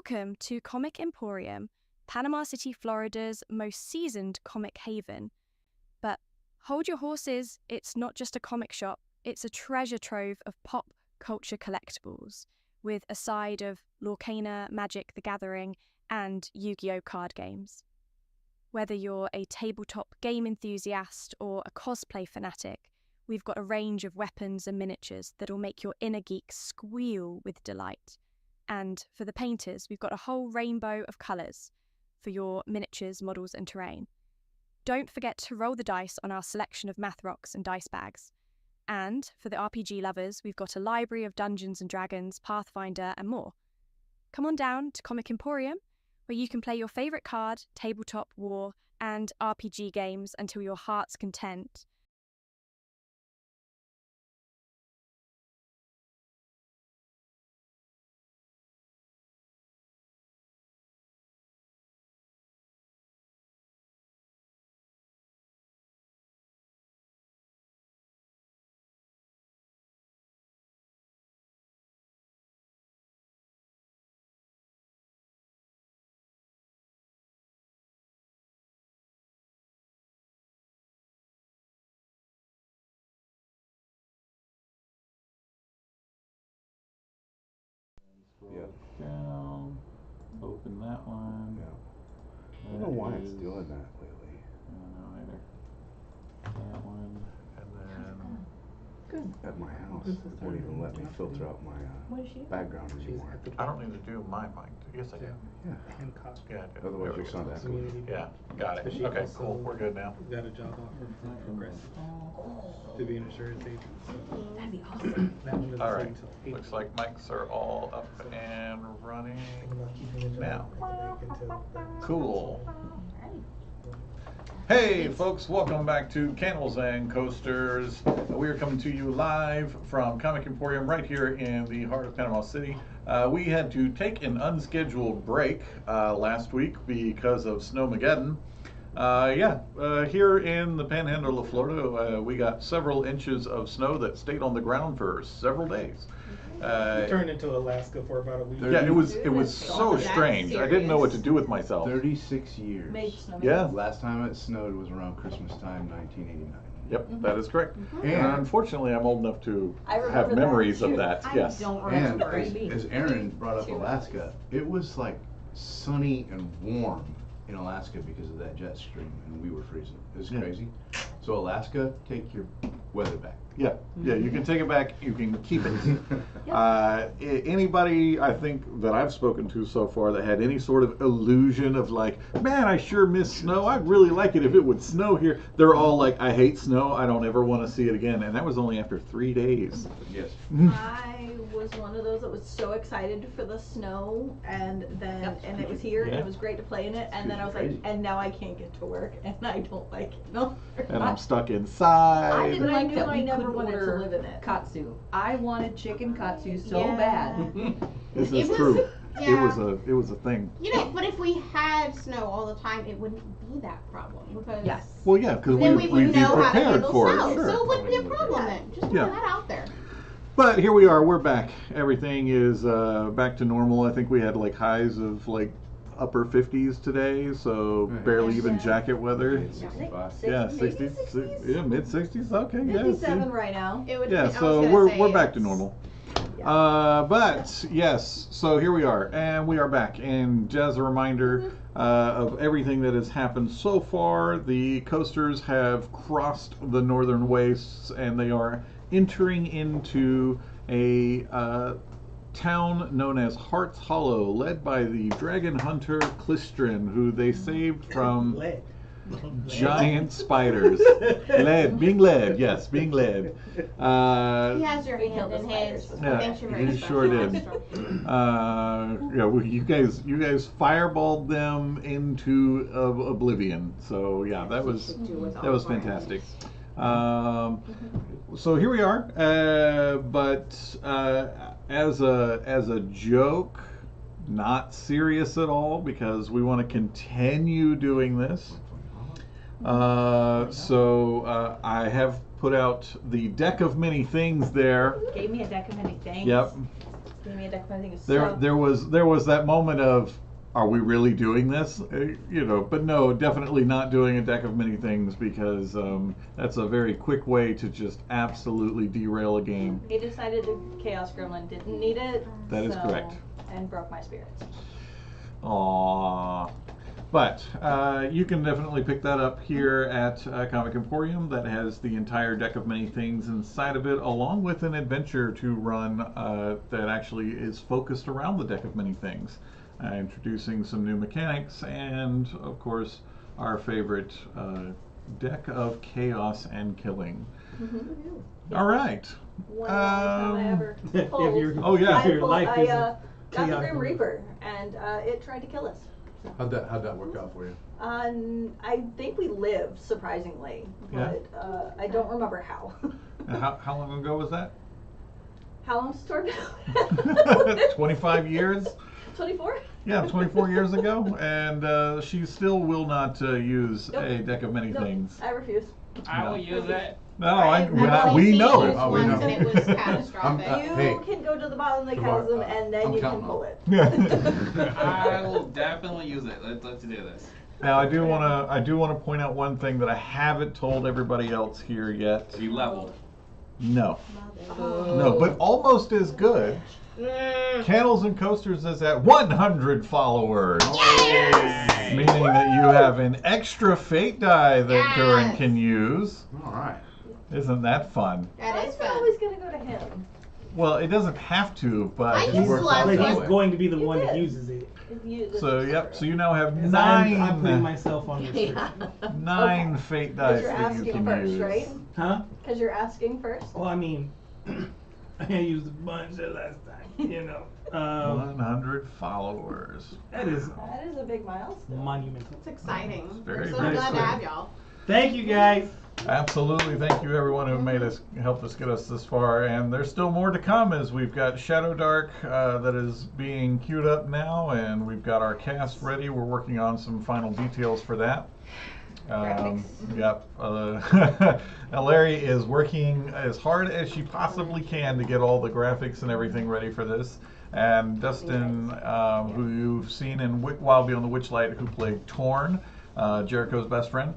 Welcome to Comic Emporium, Panama City, Florida's most seasoned comic haven. But hold your horses, it's not just a comic shop, it's a treasure trove of pop culture collectibles, with a side of Lorcana, Magic the Gathering, and Yu-Gi-Oh! Card games. Whether you're a tabletop game enthusiast or a cosplay fanatic, we've got a range of weapons and miniatures that'll make your inner geek squeal with delight. And for the painters, we've got a whole rainbow of colours for your miniatures, models and terrain. Don't forget to roll the dice on our selection of math rocks and dice bags. And for the RPG lovers, we've got a library of Dungeons & Dragons, Pathfinder and more. Come on down to Comic Emporium, where you can play your favourite card, tabletop, war and RPG games until your heart's content. Yeah. Down. Open that one. Yeah. I don't know why it's doing that lately. I don't know either. That one. And then. Good. At my house, it won't even let me filter out my background anymore. I don't need to do my mic. Yes, I do. Yeah. Hancock. Yeah, I do. Otherwise you'll sound echoey. Community. Yeah, got it. Okay, cool. We're good now. Got a job offer from Progressive to be an insurance agent. So That'd be awesome. that one doesn't All start right. until 8. Looks like mics are all up and running. Thinking about keeping the job Now. until Cool. Hey folks, welcome back to Candles and Coasters. We are coming to you live from Comic Emporium right here in the heart of Panama City. We had to take an unscheduled break last week because of Snowmageddon. Here in the panhandle of Florida, we got several inches of snow that stayed on the ground for several days. it turned into Alaska for about a week. Yeah, it was so strange. I didn't know what to do with myself. 36 years. Yeah. Last time it snowed was around Christmas time, 1989. Yep, that is correct. And- And unfortunately, I'm old enough to I remember have that memories of too. that. I Yes. don't And remember. as Aaron brought up Alaska, it was like sunny and warm in Alaska because of that jet stream, and we were freezing. It was Yeah. crazy. So Alaska, take your weather back. Yeah, you can take it back, you can keep it. Anybody I think that I've spoken to so far that had any sort of illusion of like, man, I sure miss snow, I'd really like it if it would snow here, they're all like, I hate snow, I don't ever want to see it again. And that was only after 3 days. Yes. I was one of those that was so excited for the snow, and then and it was here and Yeah. it was great to play in it, and then I was like, Crazy. and now I can't get to work and I don't like it no. And I'm stuck inside. I didn't But I like knew that I we never couldn't wanted to order live in it. katsu. I wanted chicken katsu so Yeah. bad. This It is was- true. yeah. It was a thing. You know, but if we had snow all the time, it wouldn't be that problem because Yes. Well, yeah, because then we we'd would be know how to prepared handle for snow, it. Sure. so it wouldn't be a problem then. Just Yeah. throw that out there. But here we are, we're back. Everything is back to normal. I think we had like highs of like upper 50s today, so Right. barely even Yeah. jacket weather. It's 65. Yeah, Maybe 60s, 60s? yeah, mid 60s. Okay, yeah. 57 see. right now. It would. Yeah, I was so gonna we're say back to it's- normal. But yes, so here we are, and we are back. And as a reminder of everything that has happened so far, the coasters have crossed the northern wastes, and they are entering into a town known as Heart's Hollow, led by the dragon hunter Clistrin, who they saved from Lead. giant spiders. Being led. He has your We hand killed the in his. spiders. Yeah, Thanks, you're very he sure special. did. Well, you guys fireballed them into oblivion. So yeah, that was fantastic. So here we are, but as a joke, not serious at all, because we want to continue doing this. So I have put out the deck of many things there. Gave me a deck of many things. Yep. Give me a deck of many things. There was that moment of, are we really doing this? But no, definitely not doing a deck of many things, because that's a very quick way to just absolutely derail a game. He decided the Chaos Gremlin didn't need it. That is correct. And broke my spirits. Aww. But you can definitely pick that up here at Comic Emporium. That has the entire deck of many things inside of it, along with an adventure to run that actually is focused around the deck of many things, introducing some new mechanics and, of course, our favorite deck of chaos and killing. All right. One of the only time I ever pulled. Oh yeah. I Your pulled, life I is got the chaotic Grim Reaper. Reaper, and it tried to kill us. How'd that work out for you? I think we lived, surprisingly, Yeah. but I don't remember how. And how long ago was that? How long's the story? 25 years? 24? Yeah, 24 years ago, and she still will not use Nope. a deck of many Nope. things. I refuse. I will use it. No, I've we know only it. seen Oh, we once know. and it was catastrophic. You hey. can go to the bottom of the Tomorrow, chasm, and then I'm you can counting pull on it. I will definitely use it. Let's do this. Now I do want to point out one thing that I haven't told everybody else here yet. We leveled. No, no, but almost as good. Candles and Coasters is at 100 followers. Yes! Meaning that you have an extra fate die that Yes! Durin can use. All right. Isn't that fun? That Why is is it fun. always gonna go to him? Well, it doesn't have to, but I it used works to out love But that he's way. going to be the You one that did. uses it. So yep, so you now have 'Cause nine I'm putting myself on this. nine fate dice Because you're that you asking can first, use. right? Huh? Because you're asking first. Well, I mean, I used a bunch the last time, you know. 100 followers. That is That is a big milestone. monumental. It's exciting. It's very, We're so very glad to cool. have y'all. Thank you, guys. Absolutely, thank you everyone who made us, helped us get us this far, and there's still more to come as we've got Shadow Dark that is being queued up now, and we've got our cast ready. We're working on some final details for that. Yep. And Larry is working as hard as she possibly can to get all the graphics and everything ready for this. And Dustin, who you've seen in Wild Beyond the Witchlight, who played Torn, Jericho's best friend.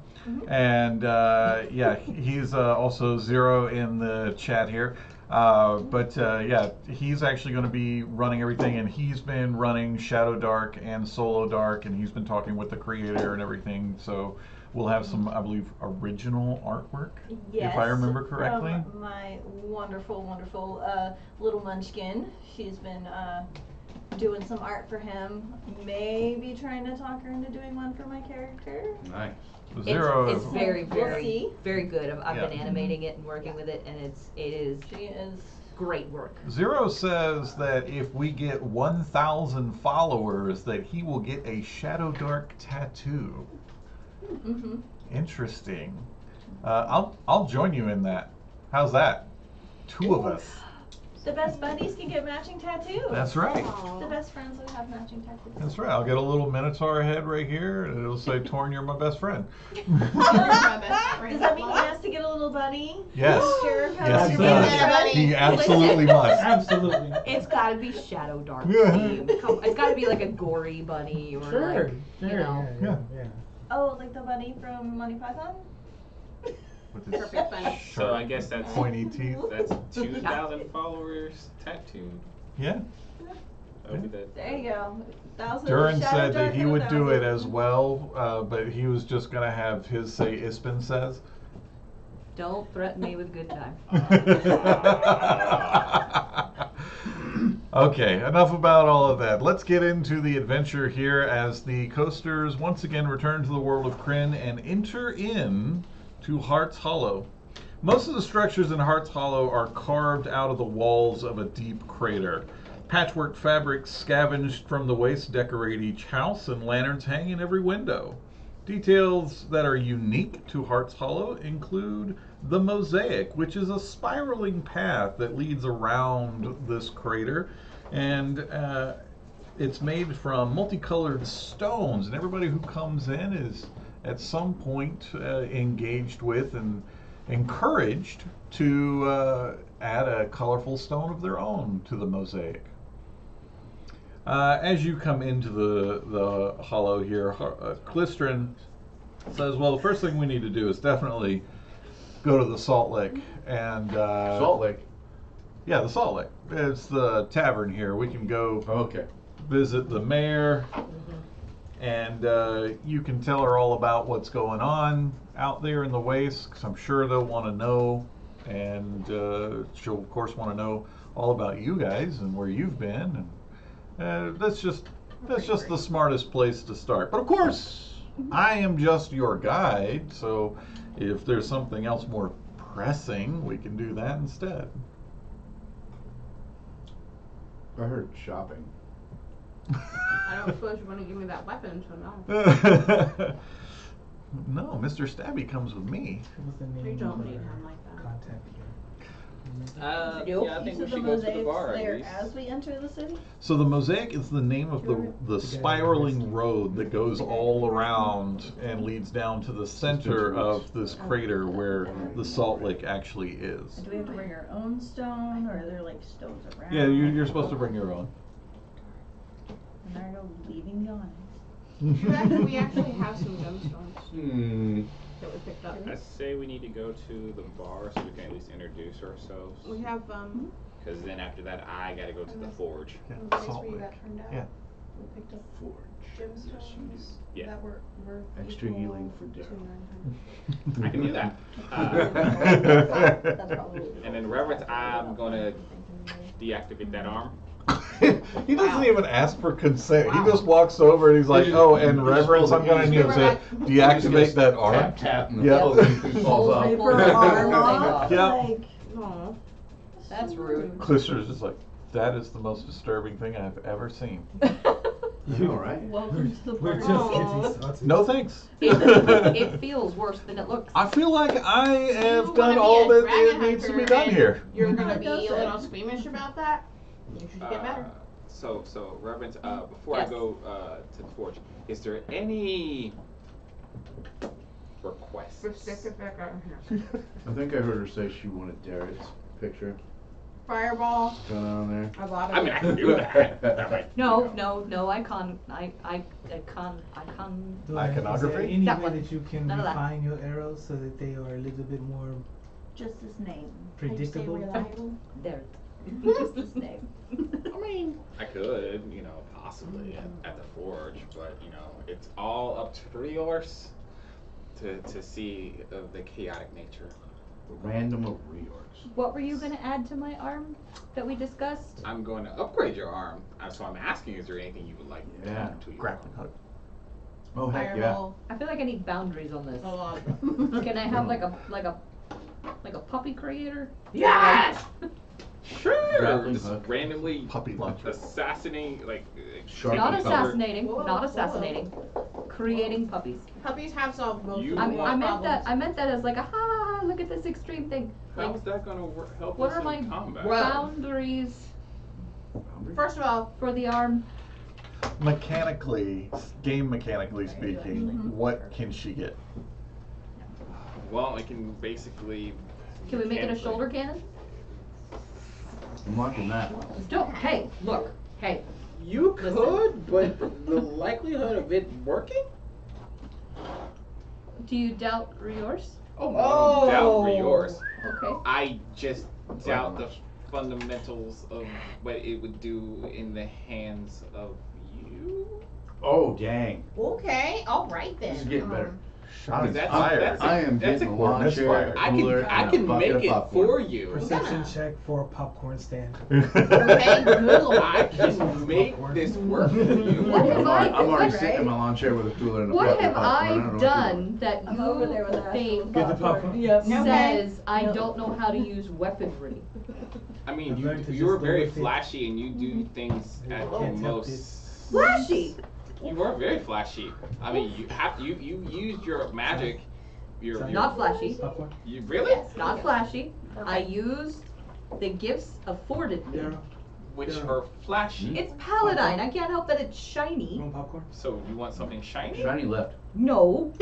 And yeah, he's also Zero in the chat here. Yeah, he's actually going to be running everything, and he's been running Shadow Dark and Solo Dark, and he's been talking with the creator and everything. So we'll have some, I believe, original artwork, Yes, if I remember correctly. From my wonderful, wonderful little munchkin. She's been doing some art for him. Maybe trying to talk her into doing one for my character. Nice. Zero. It's very, We'll very, see. very good. I've Yeah. been animating it and working with it, and it is She is. great work. Zero says that if we get 1,000 followers, that he will get a Shadow Dark tattoo. Mm-hmm. Interesting. I'll join you in that. How's that? Two of us. The best buddies can get matching tattoos. That's right. The best friends will have matching tattoos. That's right. I'll get a little Minotaur head right here, and it'll say, "Torn, you're my best friend." Does that mean he has to get a little bunny? Yes. Jericho, Yes, he you're does. being a bunny? He absolutely must. Absolutely. It's got to be Shadow Dark Yeah. themed. It's got to be like a gory bunny or Sure. like, you know. Yeah. Oh, like the bunny from Monty Python? With his Perfect bunny. So I guess that's pointy teeth. that's 2,000 followers tattooed. Yeah. That would be the There you go. 1,000 Durin Shadow said that Dark he and would do it 1,000. as well, but he was just gonna have his say Ispin says. Don't threaten me with good time. Okay, enough about all of that. Let's get into the adventure here as the coasters once again return to the world of Kryn and enter in to Heart's Hollow. Most of the structures in Heart's Hollow are carved out of the walls of a deep crater. Patchwork fabrics scavenged from the waste decorate each house, and lanterns hang in every window. Details that are unique to Heart's Hollow include the mosaic, which is a spiraling path that leads around this crater, and it's made from multicolored stones, and everybody who comes in is at some point engaged with and encouraged to add a colorful stone of their own to the mosaic. As you come into the hollow here, Klistrin says, well, the first thing we need to do is definitely go to the Salt Lick. And Salt Lake. yeah, the Salt Lick. It's the tavern here. We can go Okay. visit the mayor, and you can tell her all about what's going on out there in the wastes, because I'm sure they'll want to know, and she'll of course want to know all about you guys and where you've been, and that's just the smartest place to start. But of course, I am just your guide, so if there's something else more pressing, we can do that instead. I heard shopping. I don't suppose you want to give me that weapon, so no. No, Mr. Stabby comes with me. What was the name We of don't our need him like that. contact again? Yeah, I think we should go to the bar at there least. as we enter the city. So the mosaic is the name of the spiraling road that goes all around and leads down to the center of this crater where the Salt Lake actually is. Do we have to bring our own stone, or are there like stones around? Yeah, you're supposed to bring your own. And there I go, leaving the island. We actually have some gemstones that we picked up. I say we need to go to the bar so we can at least introduce ourselves. We have Because then after that, I gotta go to the forge. Yeah, Place Salt where you Lake. got turned out. Yeah. We picked up Forge. gemstones Yeah. that were worth Extra equal healing for to Daryl. 900. I can do that. That's probably. And then Reverence, I'm gonna deactivate that arm. He doesn't even ask for consent. He just walks over and he's like, "Oh, and reverence, I'm gonna need to deactivate that arm." Tap, tap, and the Yep. whole thing falls off. Paper arm off, Yep. like, Aw. That's rude. Clister's just like, "That is the most disturbing thing I've ever seen." All right. welcome to the We're party. just getting started. No thanks. It feels worse than it looks. I feel like I have You done wanna all be a that dragon needs to be hunter done and here. You're gonna It be does a it. little squeamish about that. You should get better. So Reverence, before Yes. I go to the forge, is there any requests? I think I heard her say she wanted Darrett's picture Fireball. going on there. A lot of I mean, I can do that. That might- No, icon. Do Iconography? Is there any That way one. that you can None of that. refine your arrows so that they are a little bit more Just his name. predictable? reliable. There. Just his name. I mean, I could, possibly at the forge, but it's all up to Riors to see the chaotic nature. Random of reorgs. What were you gonna add to my arm that we discussed? I'm going to upgrade your arm, so I'm asking, is there anything you would like Yeah. done to your Grappling arm? hook. Oh, heck yeah. Fireball. I feel like I need boundaries on this. A lot. Can I have like a puppy creator? Yes! Sure. Grappling Just hook. randomly Puppy launcher. assassinating, Sharp Not and assassinating. Whoa, Not whoa. assassinating. Creating puppies. Puppies have solved most You of I the want- meant that. problems. I meant that as like a ha ha ha. Look at this extreme thing. Like How's that gonna help what us are in my combat? boundaries First of all, for the arm? Game mechanically speaking, what can she get? Well, I can basically. Can we make it a mechanically- shoulder cannon? I'm liking that. Don't. Hey, look. Hey. You Listen. could, but the likelihood of it working? Do you doubt yours? Oh, I don't doubt Riors. Okay. I just doubt the fundamentals of what it would do in the hands of you. Oh, dang. okay, all right then. This is getting better. Shot is That's- fired. that's- I am that's getting a a lawn that's chair, fired. a I cooler, can and a bucket make of it popcorn. for you. Perception check for a popcorn stand. Okay, good. I can make this work for you. What have I? I'm already what- sitting in my lawn chair with a cooler and a What bucket have of popcorn. I don't know what done that I'm over there with you that. think Get the popcorn. Yep. says I Yep. don't know how to use weaponry? I mean, I've learned to you're just go very with it. flashy and you do things I at can't the help most. Flashy. You are very flashy. I mean, you used your magic. Your Not flashy. Popcorn. You really? Not flashy. I used the gifts afforded me. Daryl, Which Yeah. are flashy. It's paladine. I can't help that it's shiny. you want popcorn? So you want something shiny? Shiny left. No.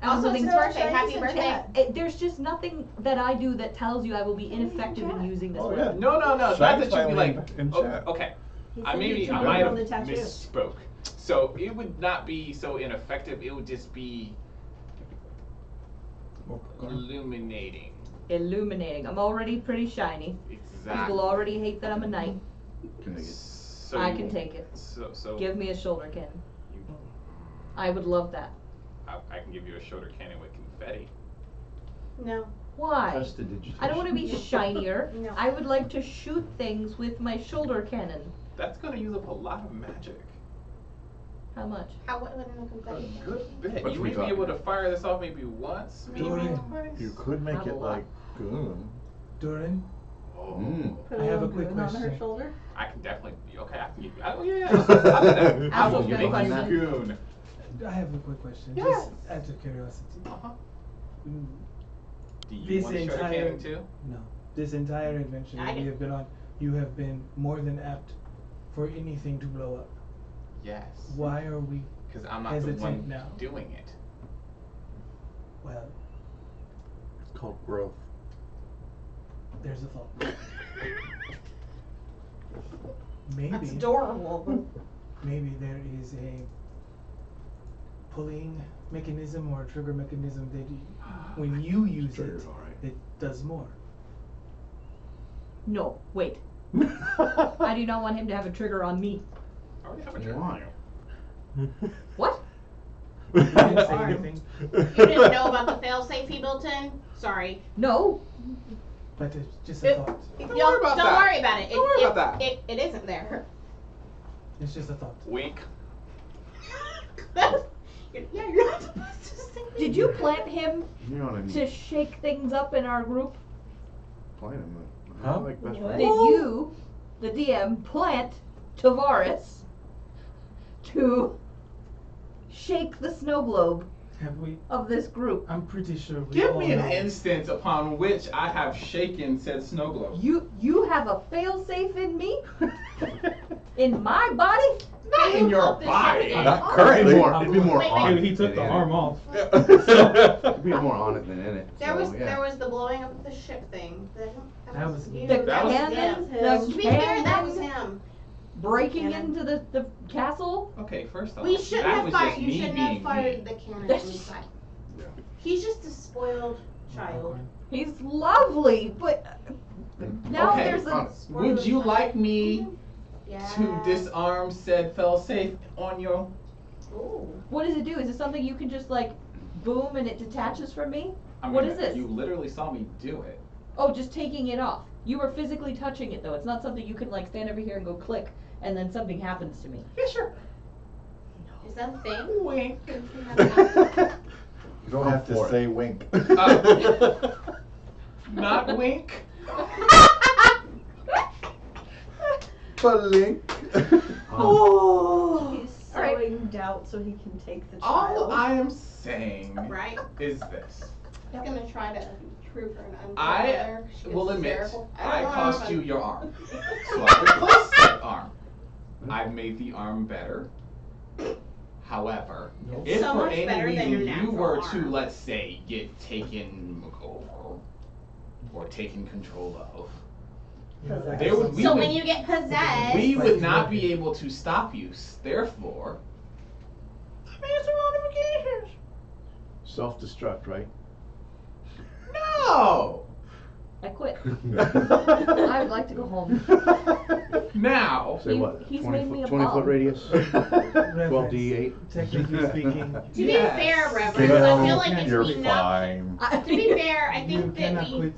Also, Something it's birthday. shiny Happy in birthday. chat. There's just nothing that I do that tells you I will be ineffective in using this Oh, weapon. yeah. No, it's not Shiny's that you'd be finally like. in Oh, chat. okay. He I said maybe he'd I draw might it have on the tattoo. misspoke. So it would not be so ineffective. It would just be illuminating. Illuminating. I'm already pretty shiny. Exactly. People already hate that I'm a knight. Can I get? So I you- can take it. So Give me a shoulder cannon. you- I would love that. I can give you a shoulder cannon with confetti. No. Why? Prestidigitation. I don't want to be shinier. No. I would like to shoot things with my shoulder cannon. That's gonna use up a lot of magic. How much? How what in the A confetti? good bit. What You we may be talking? able to fire this off maybe once, maybe Doran, twice. You could make Not a it lot. like goon. Durin, Oh. Put I a have a little quick goon on her question. shoulder. I can definitely. Okay, I can give you. Oh yeah. I'll do that. How will you Absolutely. make this goon? I have a quick question. Yeah. Just out of curiosity. Uh-huh. Mm, Do you This want a shoulder entire- cannon too? No. This entire adventure that we have been on, you have been more than apt for anything to blow up. Yes. Why are we, Because I'm not hesitant the one now? doing it. well, It's called growth. there's a thought. Maybe, That's adorable. But maybe there is a pulling mechanism or a trigger mechanism that when you use Trigger's it, alright. it does more. No, wait. I do not want him to have a trigger on me. I already have a trigger. Why? What? You didn't say anything, you didn't know about the failsafe he built in? Sorry. No. but it's just a thought. Don't worry about that. worry about it. Don't worry about that. It isn't there. It's just a thought. Wink. Yeah, you're not supposed to say that. Did you plant him You know what I mean? to shake things up in our group? Plant him. Huh? Like best What? friends. Did you, the DM, plant Tavares to shake the snow globe Have we? of this group? I'm pretty sure we Give all me an know. instance upon which I have shaken said snow globe. You have a failsafe in me? In my body? Not in your This body. shit Not is- currently. It'd be more Wait, on Maybe it he took than the in arm it. off. It'd be more on it than in it. There so, was yeah. there was the blowing up of the ship thing. That was you. The That was cannon? him. To be The fair, that was cannon him. breaking Cannon. into the castle? Okay, first off, We shouldn't that have was fired. just You me shouldn't being have fired me. the cannon That's- inside. Yeah. He's just a spoiled child. He's lovely, but now Okay, there's a Would you like me Yeah. to disarm said failsafe on your? Ooh. What does it do? Is it something you can just like boom and it detaches from me? I mean, What is this? You literally saw me do it. Oh, just taking it off. You were physically touching it though. It's not something you can like stand over here and go click and then something happens to me. Yeah, sure. Is that a thing? Wink. You don't have to for it. say wink. Not wink. Blink. Oh. He's All right. sowing doubt so he can take the All child. I am saying Right? is this. He's gonna try to prove her an unfair I mother. She gets will admit, hysterical. I don't cost know. you your arm. So I replaced that arm. I've made the arm better. However, if So for much any better than reason your you natural were to, arm. let's say, get taken over or taken control of, there would we So would, when you get possessed, we would not be able to stop you. Therefore, I made some modifications. Self-destruct, right? No. I quit. I'd like to go home. Now, Say what? he's 20 made me foot, a 20 bomb. foot radius? 12 Reference. D8? Technically speaking, to be Yes. fair, Reverend, You I know, feel like if you're we know. fine. To be fair, I you think that cannot we. quit.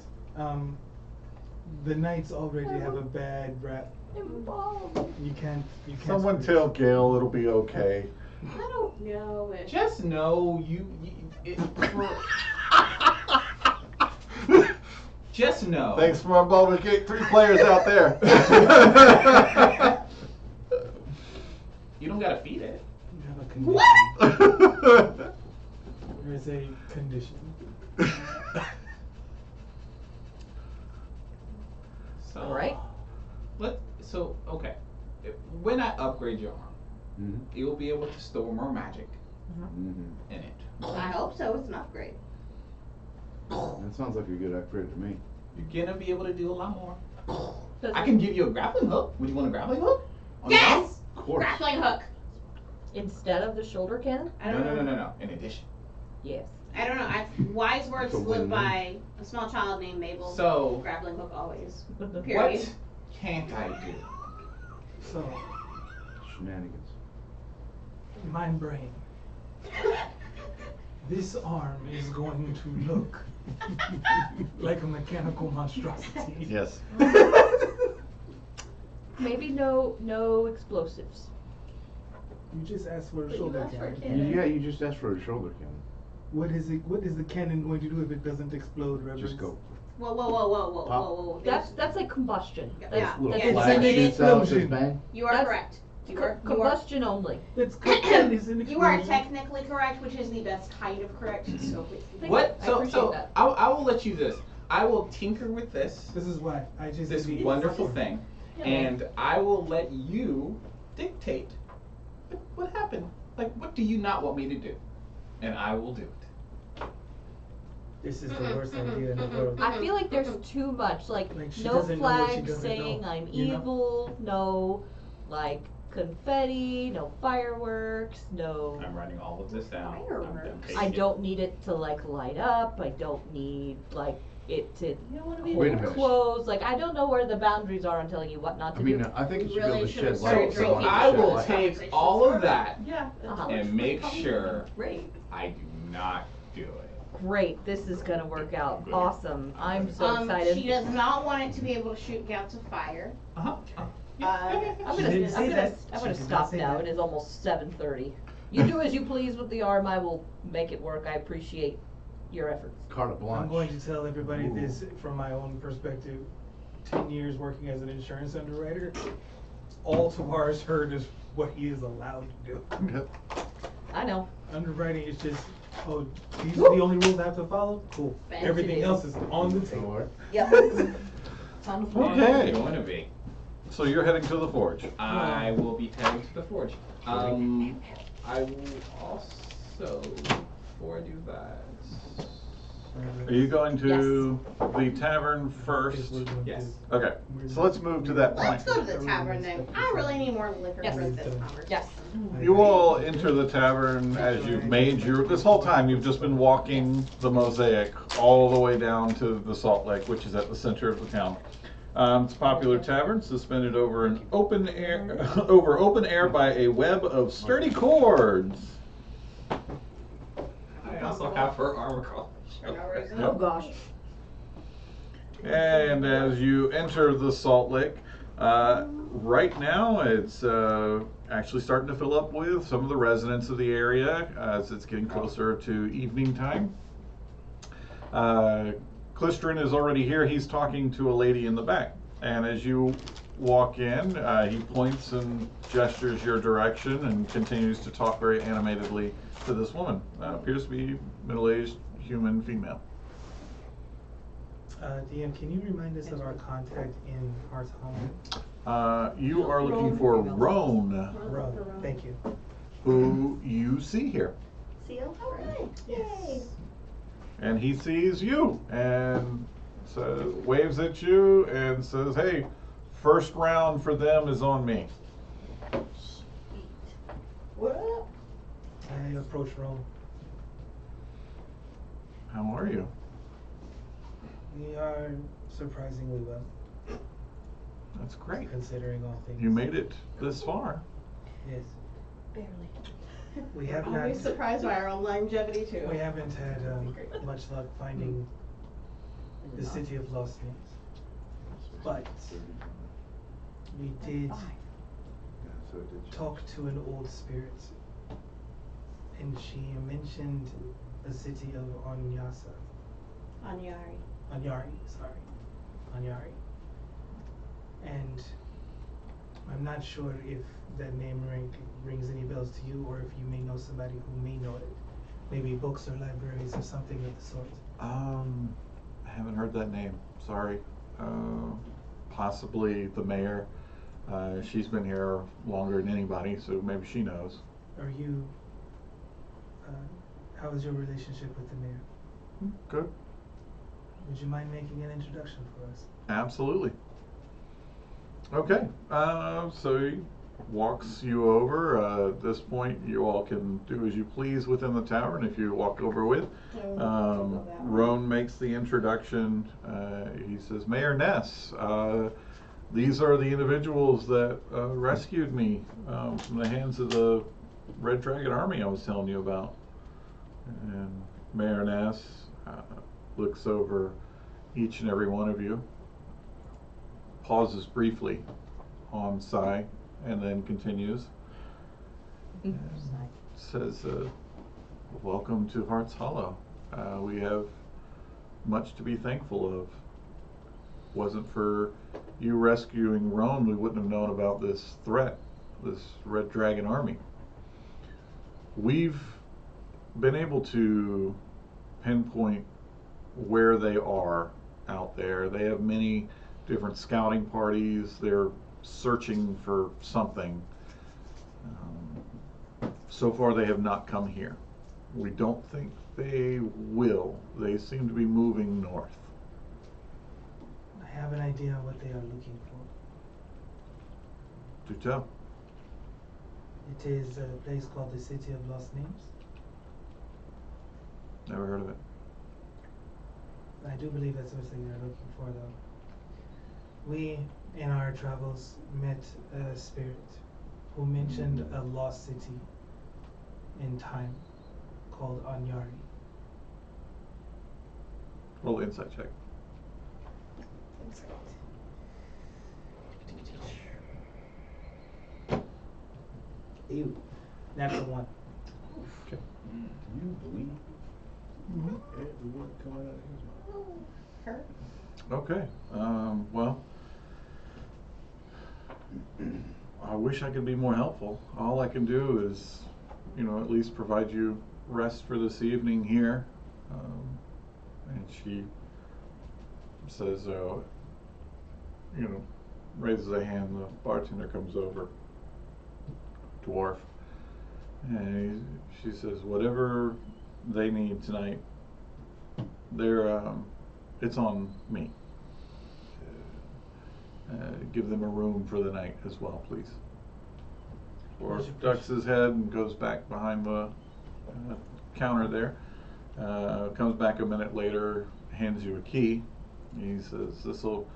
The knights already have a bad rap. You can't. Someone quit. tell Gail it'll be okay. I don't know if. just know just know. Thanks for my Baldur's Gate 3 players out there. You don't gotta feed it. You have a condition. What? There is a condition. So, Alright. Okay. When I upgrade your arm, Mm-hmm. you'll be able to store more magic Mm-hmm. in it. I hope so. It's an upgrade. That sounds like a good upgrade to me. You're gonna be able to do a lot more. Does I can give you a grappling hook. Would you want a grappling hook? Yes! Of course. Grappling hook. Instead of the shoulder cannon? I don't know. No. In addition. Yes. I don't know. Wise words That's a live win-win. by a small child named Mabel. So, Grappling hook always. what Period. can't I do? So, Shenanigans. mind brain. This arm is going to look like a mechanical monstrosity. Yes. Maybe no explosives. You just asked for a But you shoulder asked for a cannon. cannon. Yeah, you just asked for a shoulder cannon. What is it? What is the cannon going to do if it doesn't explode, Reverend? Just go. Whoa. That's like combustion. That's, Yeah. Little that's flag an shoots out, explosion. says bang. You are That's- correct. You are combustion only. It's it's an You are explosion. technically correct, which is the best kind of correct. So please. Thank What? I So, appreciate that. I will let you this. I will tinker with this This is why I just this did it. wonderful thing, and I will let you dictate what happened. Like, what do you not want me to do? And I will do it. This is the worst idea in the world. I feel like there's too much, like She no doesn't know what she flags doesn't saying know, I'm you know? evil, no like confetti, no fireworks, no. I'm writing all of this down. Fireworks. I don't need it to like light up. I don't need like it to You don't want to be Wait a hold minute. clothes. Like I don't know where the boundaries are on telling you what not to I mean, do. I think you should Really be able to should shed have light. started So drinking I shed will light. take all of that Yeah. Uh-huh. and make sure Great. I do not do it. Great, this is gonna work out. Awesome. I'm so excited. She does not want it to be able to shoot gouts of fire. Uh-huh. I'm She didn't say that. I'm She gonna did not stop say now. that. It is almost 7:30. You do as you please with the arm. I will make it work. I appreciate your efforts. Carte blanche. I'm going to tell everybody this from my own perspective. 10 years working as an insurance underwriter, all Tawar's heard is what he is allowed to do. Yep. I know. Underwriting is just, oh, these are the only rules I have to follow? Cool. Fancy Everything dude. else is on the So table. what? Yep. It's on the floor. Okay. It's going to be. So you're heading to the forge. I will be heading to the forge. I will also, before I do that, Are you going to the tavern first? yes. Okay. So let's move to that point. Let's go to the tavern then. I really need more liquor Yes. for this conversation. Yes. You all enter the tavern as you've made your. This whole time you've just been walking the mosaic all the way down to the Salt Lake, which is at the center of the town. It's a popular tavern, suspended over an open air, over open air by a web of sturdy cords. I also have her armor collar. Oh gosh. And as you enter the Salt Lake, right now it's actually starting to fill up with some of the residents of the area as it's getting closer to evening time. Clistrin is already here. He's talking to a lady in the back. And as you walk in, he points and gestures your direction and continues to talk very animatedly to this woman. Appears to be middle-aged human female. DM, can you remind us of our contact in Hearth Home? You are looking for Roan, Row. Thank you. who you see here. Seal? Oh, good. Yay. And he sees you and waves at you and says, "Hey, first round for them is on me." What up? I approach Rome. How are you? We are surprisingly well, That's great. considering all things. You made it this far. Yes. Barely. We have Are we not. surprised by our own longevity too? We haven't had much luck finding the city of Lost Names, but we did talk to an old spirit, and she mentioned the city of Anyasa. Anyari. Anyari, sorry. Anyari. And I'm not sure if that name rings any bells to you, or if you may know somebody who may know it. Maybe books or libraries or something of the sort. I haven't heard that name. Sorry. Possibly the mayor. She's been here longer than anybody, so maybe she knows. Are you, how is your relationship with the mayor? Good. Would you mind making an introduction for us? Absolutely. Okay. So walks you over. At this point, you all can do as you please within the tavern if you walk over with. Roan makes the introduction. He says, Mayor Ness, these are the individuals that rescued me from the hands of the Red Dragon Army I was telling you about. And Mayor Ness looks over each and every one of you, pauses briefly on Sai, and then continues. And says, welcome to Heart's Hollow. We have much to be thankful of. Wasn't for you rescuing Roan, we wouldn't have known about this threat, this Red Dragon Army. We've been able to pinpoint where they are out there. They have many different scouting parties. They're searching for something. So far they have not come here. We don't think they will. They seem to be moving north. I have an idea what they are looking for. Do tell. It is a place called the City of Lost Names. Never heard of it. I do believe that's what they are looking for, though. We, in our travels, met a spirit who mentioned a lost city in time called Anyari. Roll insight check. Ew. Natural one. Okay. Do you believe every word coming out of his mouth? Her? Okay. Well, I wish I could be more helpful. All I can do is, at least provide you rest for this evening here. And she says, raises a hand. The bartender comes over, dwarf, and she says, whatever they need tonight, it's on me. Give them a room for the night as well, please. Dwarf ducks his head and goes back behind the counter there. Comes back a minute later, hands you a key. He says, this'll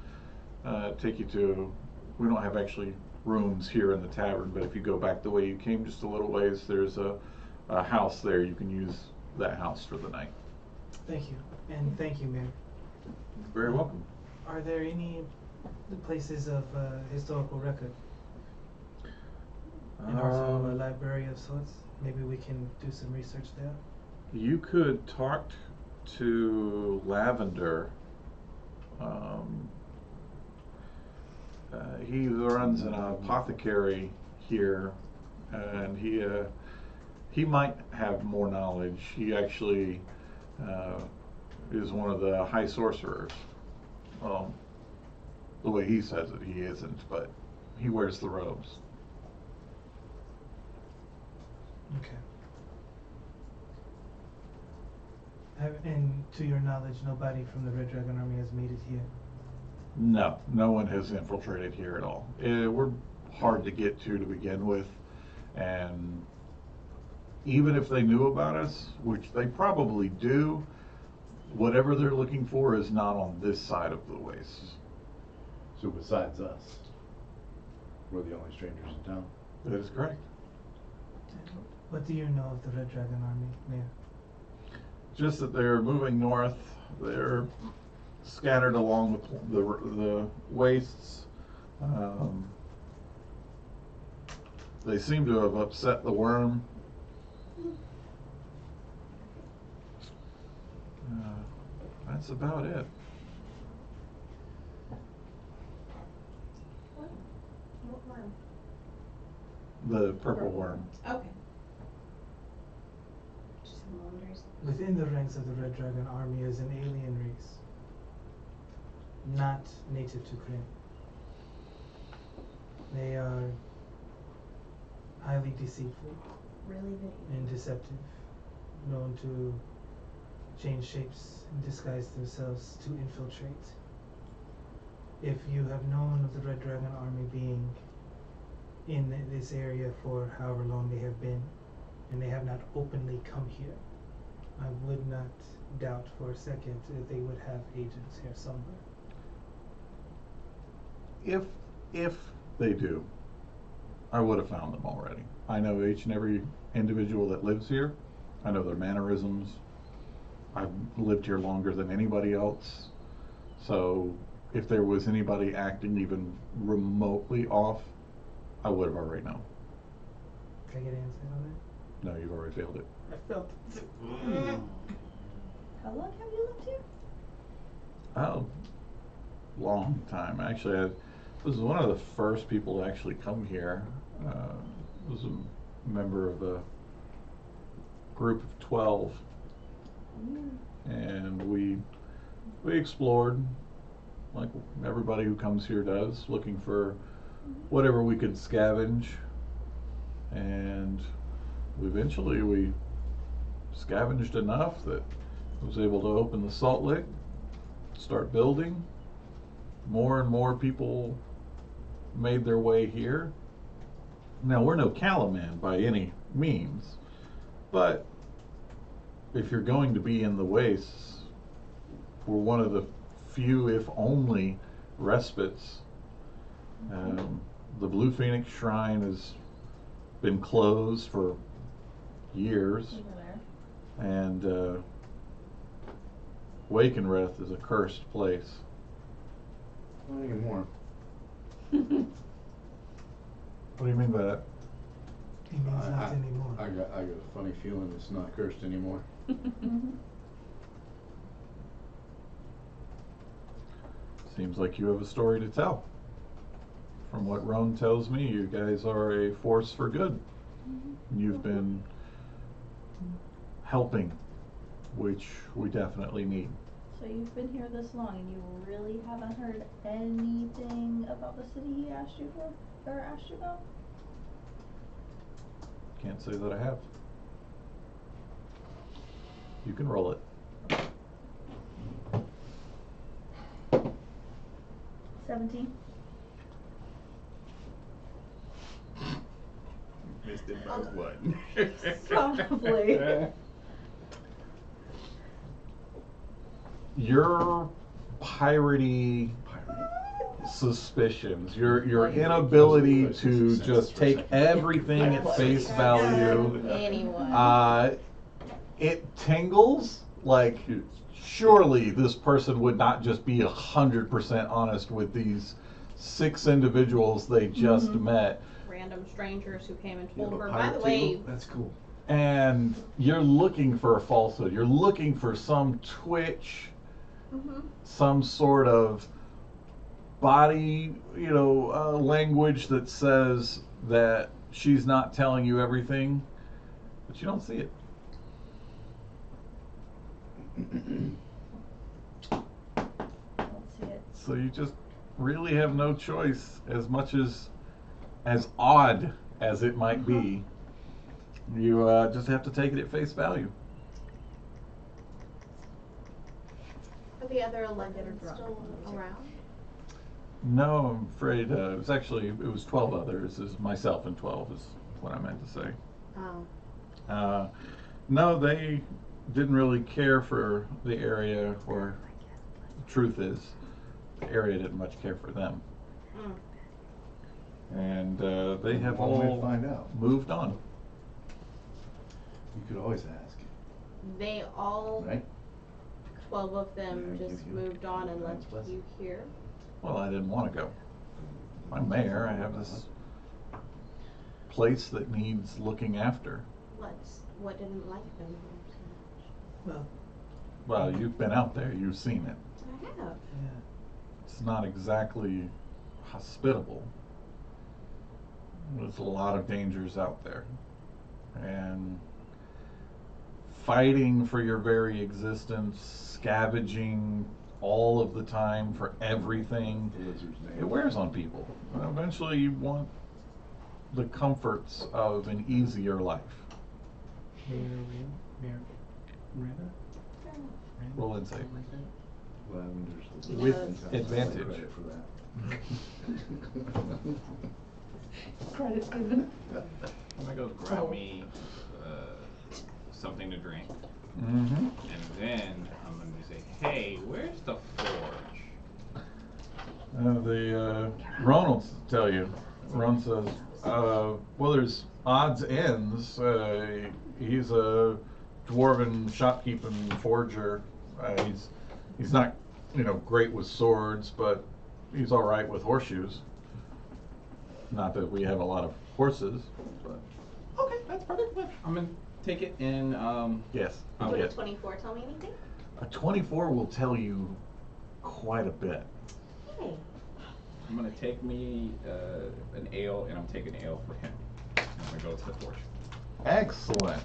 take you to, we don't have actually rooms here in the tavern, but if you go back the way you came just a little ways, there's a house there. You can use that house for the night. Thank you. And thank you, Mayor. Very welcome. Are there any places of historical record in Arsenal, a library of sorts? Maybe we can do some research there. You could talk to Lavender. He runs an apothecary here, and he might have more knowledge. He actually is one of the high sorcerers. Well, the way he says it, he isn't, but he wears the robes. Okay. And to your knowledge, nobody from the Red Dragon Army has made it here? No one has infiltrated here at all. We're hard to get to begin with, and even if they knew about us, which they probably do, whatever they're looking for is not on this side of the wastes. So besides us, we're the only strangers in town? That is correct. What do you know of the Red Dragon Army, Mayor? Just that they're moving north. They're scattered along the wastes. They seem to have upset the worm. That's about it. What worm? The purple worm. Okay. Just some wonders. Within the ranks of the Red Dragon Army is an alien race, not native to Kryn. They are highly deceitful Really and deceptive, known to change shapes and disguise themselves to infiltrate. If you have known of the Red Dragon Army being in this area for however long they have been, and they have not openly come here. I would not doubt for a second that they would have agents here somewhere. If they do, I would have found them already. I know each and every individual that lives here. I know their mannerisms. I've lived here longer than anybody else. So if there was anybody acting even remotely off, I would have already known. Can I get an insight on that? No, you've already failed it. I felt it. How long have you lived here? Oh, long time. Actually, I was one of the first people to actually come here. Was a member of a group of 12, and we explored like everybody who comes here does, looking for whatever we could scavenge, and eventually we scavenged enough that I was able to open the salt lick, start building. More and more people made their way here. Now, we're no Calaman by any means, but if you're going to be in the wastes, we're one of the few, if only, respites. The Blue Phoenix Shrine has been closed for years, and Wakenreth is a cursed place. Not anymore. What do you mean by that? He means not anymore. I got a funny feeling it's not cursed anymore. Seems like you have a story to tell. From what Roan tells me, you guys are a force for good. You've been helping, which we definitely need. So you've been here this long and you really haven't heard anything about the city he asked you for, or asked you about? Can't say that I have. You can roll it. 17. Missed it by one. Probably. Your piratey suspicions, your inability to just take everything at face value, it tingles like surely this person would not just be 100% honest with these 6 individuals they just met. Random strangers who came and told Yeah, her, but by the pirate way, tingle? That's cool. And you're looking for a falsehood. You're looking for some twitch, some sort of body, language that says that she's not telling you everything, but you don't see it. Don't see it. So you just really have no choice, as much as odd as it might be. You just have to take it at face value. are the other 11 still around? No, I'm afraid it was 12 others. Is myself and 12 is what I meant to say. Oh. No, they didn't really care for the area, or the truth is, the area didn't much care for them. And they have One way to all find out. moved on. You could always ask. They all, Right? 12 of them, Yeah, just give you moved on and God's left blessing. you here? Well, I didn't want to go. I'm mayor. I have this place that needs looking after. What didn't like them so much? Well, you've been out there. You've seen it. I have. Yeah. It's not exactly hospitable. There's a lot of dangers out there. And fighting for your very existence, scavenging all of the time for everything, The lizard's name. it wears on people. Eventually you want the comforts of an easier life. Mayor Rena? Roll insight. Lavender's the With lizard. advantage. Credit for that. Credit given. I'm gonna go grab me something to drink, Mm-hmm. and then I'm gonna say, "Hey, where's the forge?" Ron will tell you. Ron says, well, there's odds ends. He's a dwarven shopkeeping forger. He's not, great with swords, but he's all right with horseshoes. Not that we have a lot of horses, but Okay, that's perfect. I'm gonna take it and yes. I'll Would a get 24 tell me anything? A 24 will tell you quite a bit. Hey. I'm gonna take me an ale, and I'm taking ale for him. I'm gonna go to the forge. Excellent.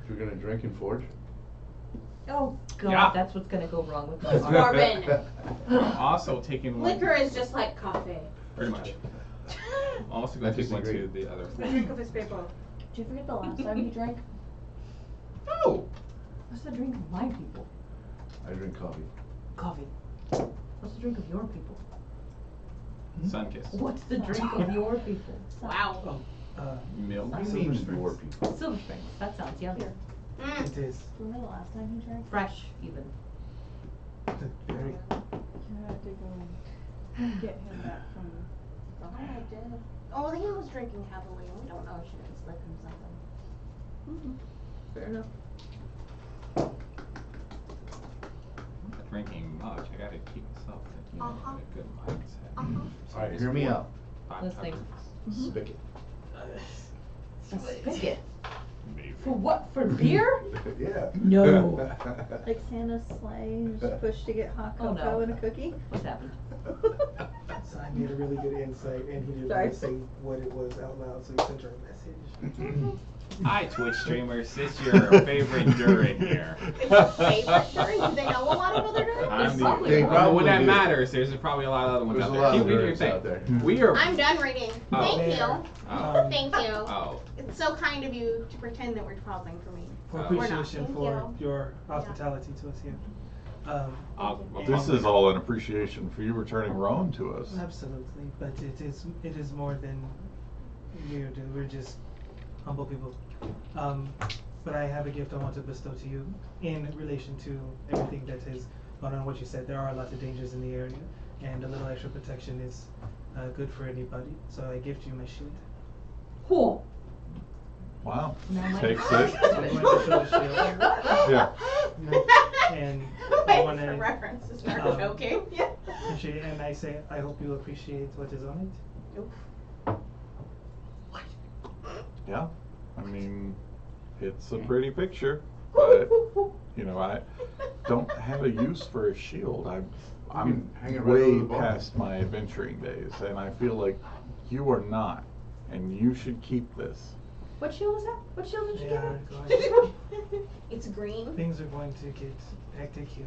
You're gonna drink and forge? Oh God, Yeah. that's what's gonna go wrong with It's my Dwarven. I'm also taking one. Liquor is just like coffee. Pretty much. I'm also gonna I take one disagree. to the other The forge. drink of his people. Did you forget the last time you drank? Oh! What's the drink of my people? I drink coffee. Coffee. What's the drink of your people? Sunkiss. What's the drink of your people? Wow. Milk. I Silver mean Springs. your people. Silver Springs. That sounds yummy. Mm. It is Remember the last time you drank? Fresh, even. very. You had to go get him back from the Oh, I did. Oh, he was drinking heavily, and we don't know if she didn't slip him something. Fair enough. I'm not drinking much. I gotta keep myself in Uh-huh. a good mindset. Uh-huh. Alright, hear me out. Hot Listening. peppers. Spigot. A spigot. Maybe. For what? For beer? Yeah. No. like Santa's sleigh, just push to get hot Oh, cocoa no. and a cookie. What's happened? Simon made a really good insight, and he didn't Sorry. want to say what it was out loud, so he sent her a message. Hi, Twitch streamers. This is your favorite Durin here. Favorite Durin? Do they know a lot of other Durins? I'm They the. probably When that do. matters, there's probably a lot of other ones There's out a there. lot Keep of reading your Durins thing. out there. We are. I'm done reading. Oh. Thank There. you. Oh. Thank you. Oh. It's so kind of you to pretend that we're pausing for me. For We're not. appreciation Thank for you. your hospitality to us here. I'll This is all an appreciation for you returning Roan to us. Absolutely, but it is more than you do. We're just humble people. But I have a gift I want to bestow to you in relation to everything that has gone on. What you said, there are lots of dangers in the area, and a little extra protection is good for anybody. So I gift you my shield. Cool. Wow. Now my- Takes it. I'm going to show the shield. Yeah. And I Wait want for to reference to start um, joking. Yeah. appreciate, and I say I hope you appreciate what is on it. Yeah. I mean, it's a pretty picture, but I don't have a use for a shield. I'm hang it right over way the bar. past my adventuring days, and I feel like you are not, and you should keep this. What shield was that? What shield did you They get? are going. It's green. Things are going to get hectic here,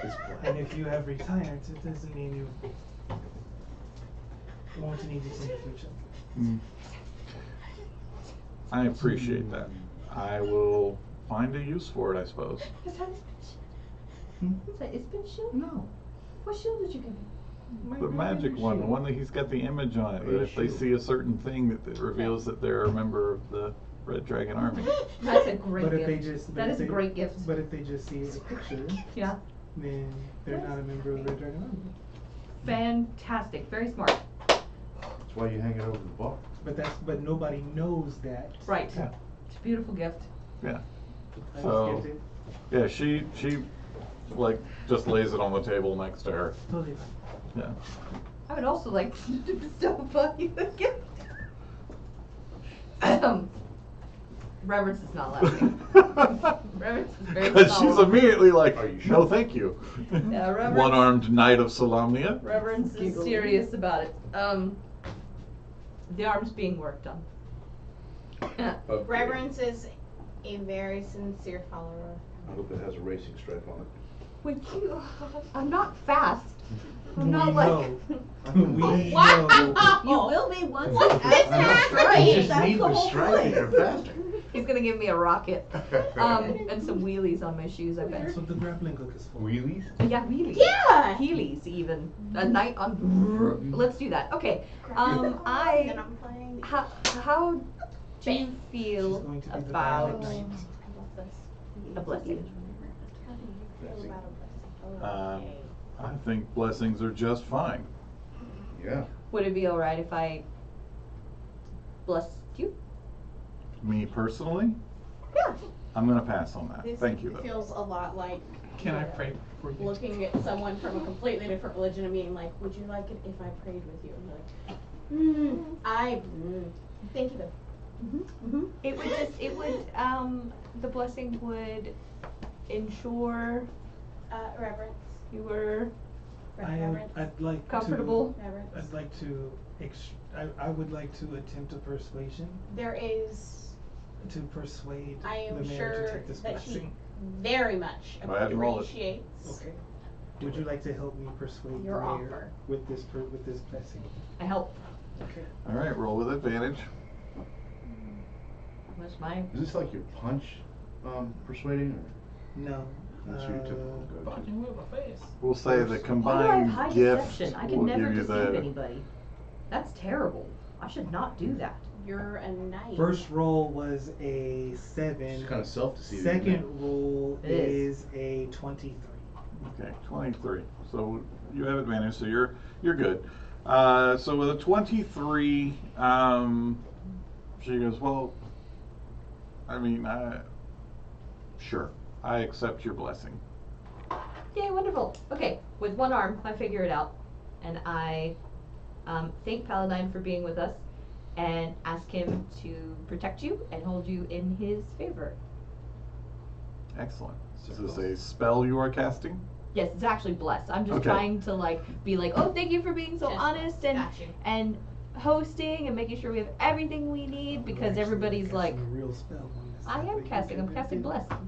It's and if you have retired, it doesn't mean you won't need it in the future. I appreciate that. I will find a use for it, I suppose. Is that Is that his spin shield? No. What shield did you get? The magic one, the one that he's got the image on it, that if they see a certain thing that reveals that they're a member of the Red Dragon Army. That's a great But if they gift. just That but is if a they- great gift. But if they just see a picture, Yeah. then they're not a member of the Dragon Army. Fantastic. Very smart. That's why you hang it over the bar. But nobody knows that. Right. Yeah. It's a beautiful gift. Yeah. I So- just gifted. Yeah, she like just lays it on the table next to her. Totally fine. Yeah. I would also like to bestow upon you a gift. Reverence is not laughing. Reverence is very Because she's solemn. immediately like, Are you no sure? thank you. Yeah, reverence- One-armed knight of Solamnia. Reverence is Giggle. serious about it. The arm's being worked on. Reverence is a very sincere follower. I hope it has a racing stripe on it. Would you? I'm not fast. I'm We not like. know. We Wow! know. You will be once What's you this add happening? stripes. just That's need the the whole stripe point. and faster. He's gonna give me a rocket. And some wheelies on my shoes, I bet. That's what the grappling hook is for. Wheelies? Yeah, wheelies. Yeah! Heelys even. A night on. Let's do that. Okay. And I'm playing. How do you feel She's going to be the about violent knight. a blessing? How do you feel about a blessing? I think blessings are just fine. Yeah. Would it be alright if I blessed you? Me personally, Yeah. I'm gonna pass on that. This Thank you though. feels a lot like Can I pray for you? looking at someone from a completely different religion and being like, would you like it if I prayed with you? And you're like, thank you though. It would, the blessing would ensure Reverence. you were I'd like comfortable. Reverence. I'd like to. I would like to attempt a persuasion There is, to persuade I the am mayor to sure take this that he blessing. very much Go ahead and roll it. appreciates Okay. Would you like to help me persuade your the mayor offer. with this blessing? I help. Okay. All right, roll with advantage. What's my Is this like your punch persuading? No. Or that's your typical go-to? Fucking with my face. We'll say the Why do I have combined high gift deception? I will can never give you deceive the. anybody. That's terrible. I should not do that. You're a knight. First roll was a 7. It's kind of self-deceiving. Second roll It is. is a 23. Okay, 23. So you have advantage, so you're good. So with a 23, she goes, well, I mean, sure, I accept your blessing. Yay, wonderful. Okay, with one arm, I figure it out. And I thank Paladine for being with us and ask him to protect you and hold you in his favor. Excellent. Is this a spell you are casting? Yes, it's actually blessed. I'm just Okay. trying to be like, oh, thank you for being so Just honest blessed. and Got you. and hosting and making sure we have everything we need because Actually, everybody's casting like, a real spell on this I stuff, am but you casting. can I'm casting do it. bless.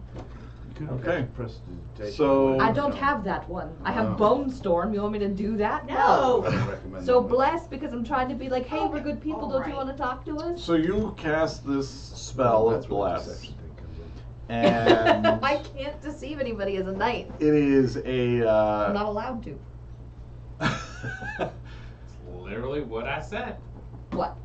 You could Okay. prestidigitation. So- I don't have that one. I have Oh. Bone Storm. You want me to do that? No. I don't recommend So that. bless because I'm trying to be like, hey, we're good people. Don't you Alright. want to talk to us? So you cast this spell That's of where the bless, deception thing comes in. and I can't deceive anybody as a knight. it is a. I'm not allowed to. It's literally what I said. What?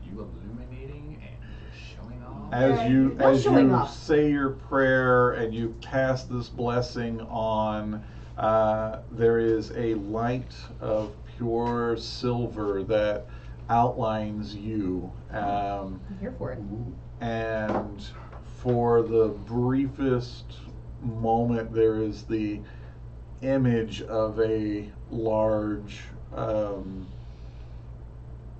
You illuminating and just showing off. As you Not showing off. say your prayer and you pass this blessing on, there is a light of pure silver that outlines you, I'm here for it. and for the briefest moment there is the image of a large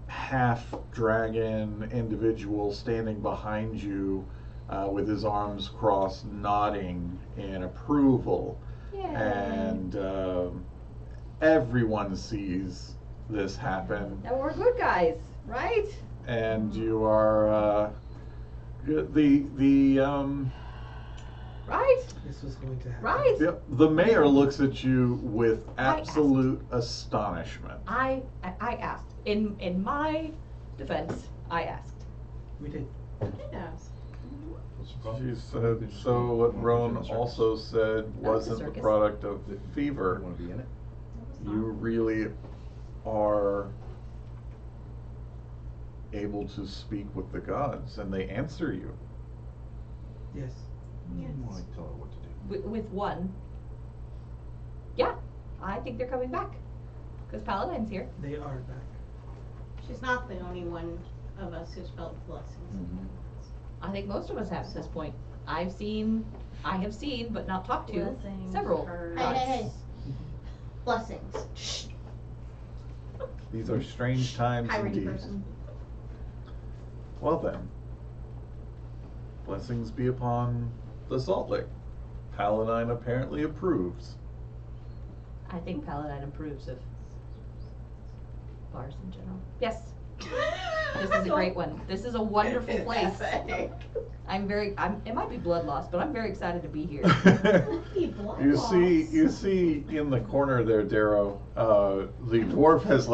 half dragon individual standing behind you with his arms crossed, nodding in approval. Yay. And everyone sees this happen, Now we're good guys, right? and you are Right? This was going to happen. Right? the mayor looks at you with I asked. absolute astonishment. I asked. In my defense, I asked. We did. Yes. She said, so what Roan also said wasn't the circus. product of You fever. want to be in it? You really are able to speak with the gods, and they answer you. Yes. You want to tell her what to do. With one. Yeah, I think they're coming back. Because Paladine's here. They are back. She's not the only one of us who's felt blessings. I think most of us have at this point. I have seen, but not talked to, Blessings, several curse. gods. Hey. Blessings. Shh. These are strange times High ranking indeed. person. Well then, blessings be upon the Salt Lake. Paladine apparently approves. I think Paladine approves of bars in general. Yes. This is a great one. This is a wonderful place. It might be blood loss, but I'm very excited to be here. You see in the corner there, Darrow, the dwarf has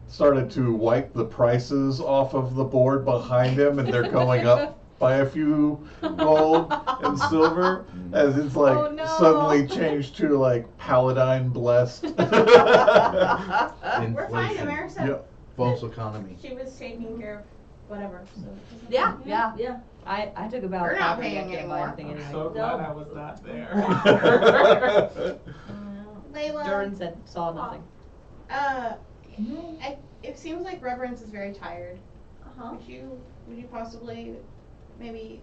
started to wipe the prices off of the board behind him, and they're going up by a few gold and silver as it's like Oh, no. suddenly changed to like Paladine blessed. We're fine, Inflation. America. Yep. False economy. She was taking care of whatever, so. Yeah, Yeah. yeah. I took about You're not half a paying decade to buy anymore. anything I'm anyway. so glad I was not there. Layla. Durin said, saw nothing. It seems like Reverence is very tired. Uh-huh. Would you possibly maybe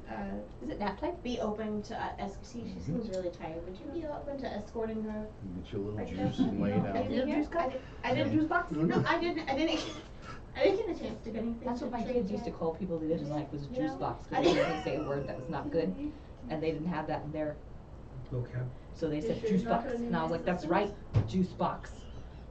Is it nap time? be open to see she seems really tired. Would you be open to escorting her? Get you a little Right juice there. and lay Maybe down. Little here? juice cup? I didn't. Juice box? No, I didn't get a chance to get anything. That's what my to kids used to drink call people they didn't like was a You juice know? box I because they didn't- didn't say a word that was not good, and they didn't have that in their. Vocab. So they You said sure juice you're not box, gonna and I was need like, that's assistance? right, juice box.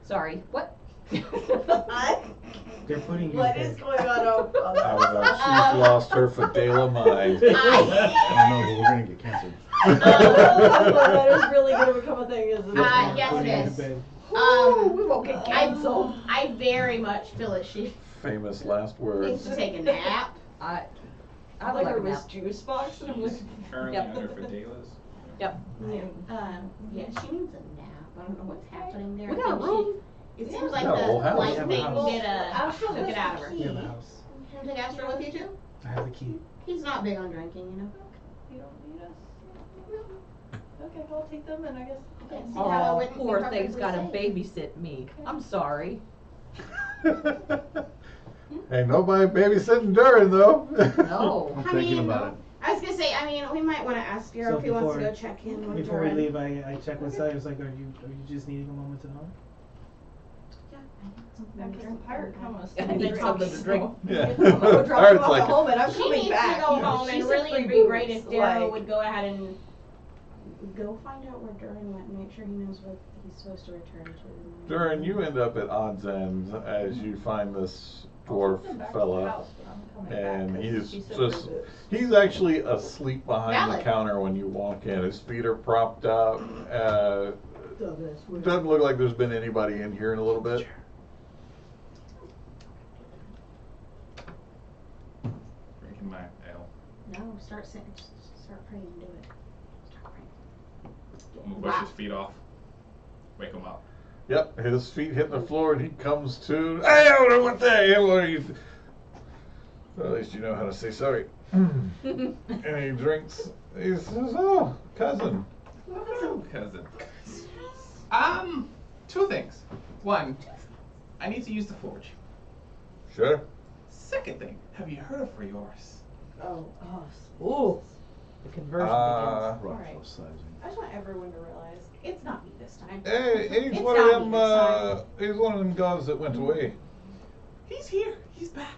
Sorry, what? They're putting you What there. is going on over I was like, she's lost her Fadela mind. I don't know, but we're gonna get canceled. That is really gonna become a thing, isn't it? Yes, Putting it you to is. bed. We won't get canceled. I very much feel that she Famous last needs words. to take a nap. I I would like her a nap. Miss Juice Box, and I'm like, Currently Yep. under Fidelis. Yep. Yeah, she needs a nap. I don't know what's happening there. We I got a think room. It seems like Yeah, the whole house. light We have a thing house. took it out of her. We have a house. Can I take Astro with you too? I have the key. He's not big on drinking, you know. you don't need us. Okay, well, I'll take them, and I guess. Yes. Thanks. Yeah, I Oh, wouldn't be poor thing's perfectly gotta safe. babysit me. I'm sorry. Ain't nobody babysitting Durin though. No. I'm I thinking mean, about it. I was gonna say, we might want to ask Daryl So if he wants to before- go check in with Before we Durin. leave, I check with Sally. I was like, are you just needing a moment to know? Yeah, I need something Yeah, to 'cause drink. the pirate comments. I need something to drink. Yeah. I'm gonna drop Pirate's you off like- at home, and I'm She coming needs back. to go home, She and said really free it'd be great if booze, Daryl like- would go ahead and go find out where Durin went and make sure he knows what he's supposed to return to. Durin, you end up at odds ends as you find this dwarf I'll take them back to the fella. house, but I'm coming And back 'cause he's she said just, free booze. he's actually asleep behind the Valid. counter when you walk in. His feet are propped up. Doesn't look like there's been anybody in here in a little bit. Drinking my ale. No, start praying, do it. Start praying. I'm gonna push his feet off. Wake him up. Yep, his feet hit the floor and he comes to. Hey, what the hell are you? Well, at least you know how to say sorry. And he drinks. He says, "Oh, cousin." Cousin. Two things. One, I need to use the forge. Sure. Second thing, have you heard of Rior's? Oh. Ooh. The conversion begins. Rock Alright. sizing. I just want everyone to realize it's not me this time. Hey, he's It's one of not them. me this time. He's one of them gods that went away. He's here. He's back.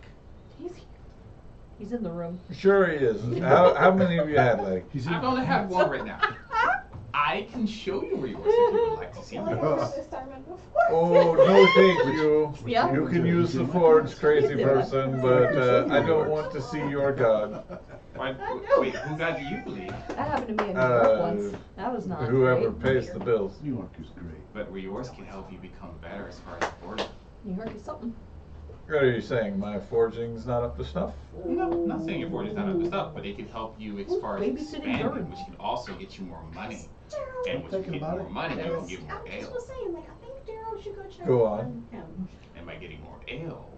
He's in the room. Sure he is. How many of you had, like? He's I only have one right now. I can show you Rior's if you would like to see I feel him. like I've heard this time before. Oh, no, thank you. Yeah. You can use the forge, crazy person, but I don't want to see your god. Why, wait, who God do you believe? That happened to me in New York once. That was not Whoever great. pays the bills. New York is great. But Rior's can help you become better as far as the forge. New York is something. What are you saying? My forging's not up to snuff? No, I'm not saying your forge is not up to stuff, but it can help you as far as babysitting expanding, Durin. which can also get you more money. And when you Thinking get about more it. money, you I can get more just ale. was saying, like, I think Daryl should go check Go on. him. And by getting more ale,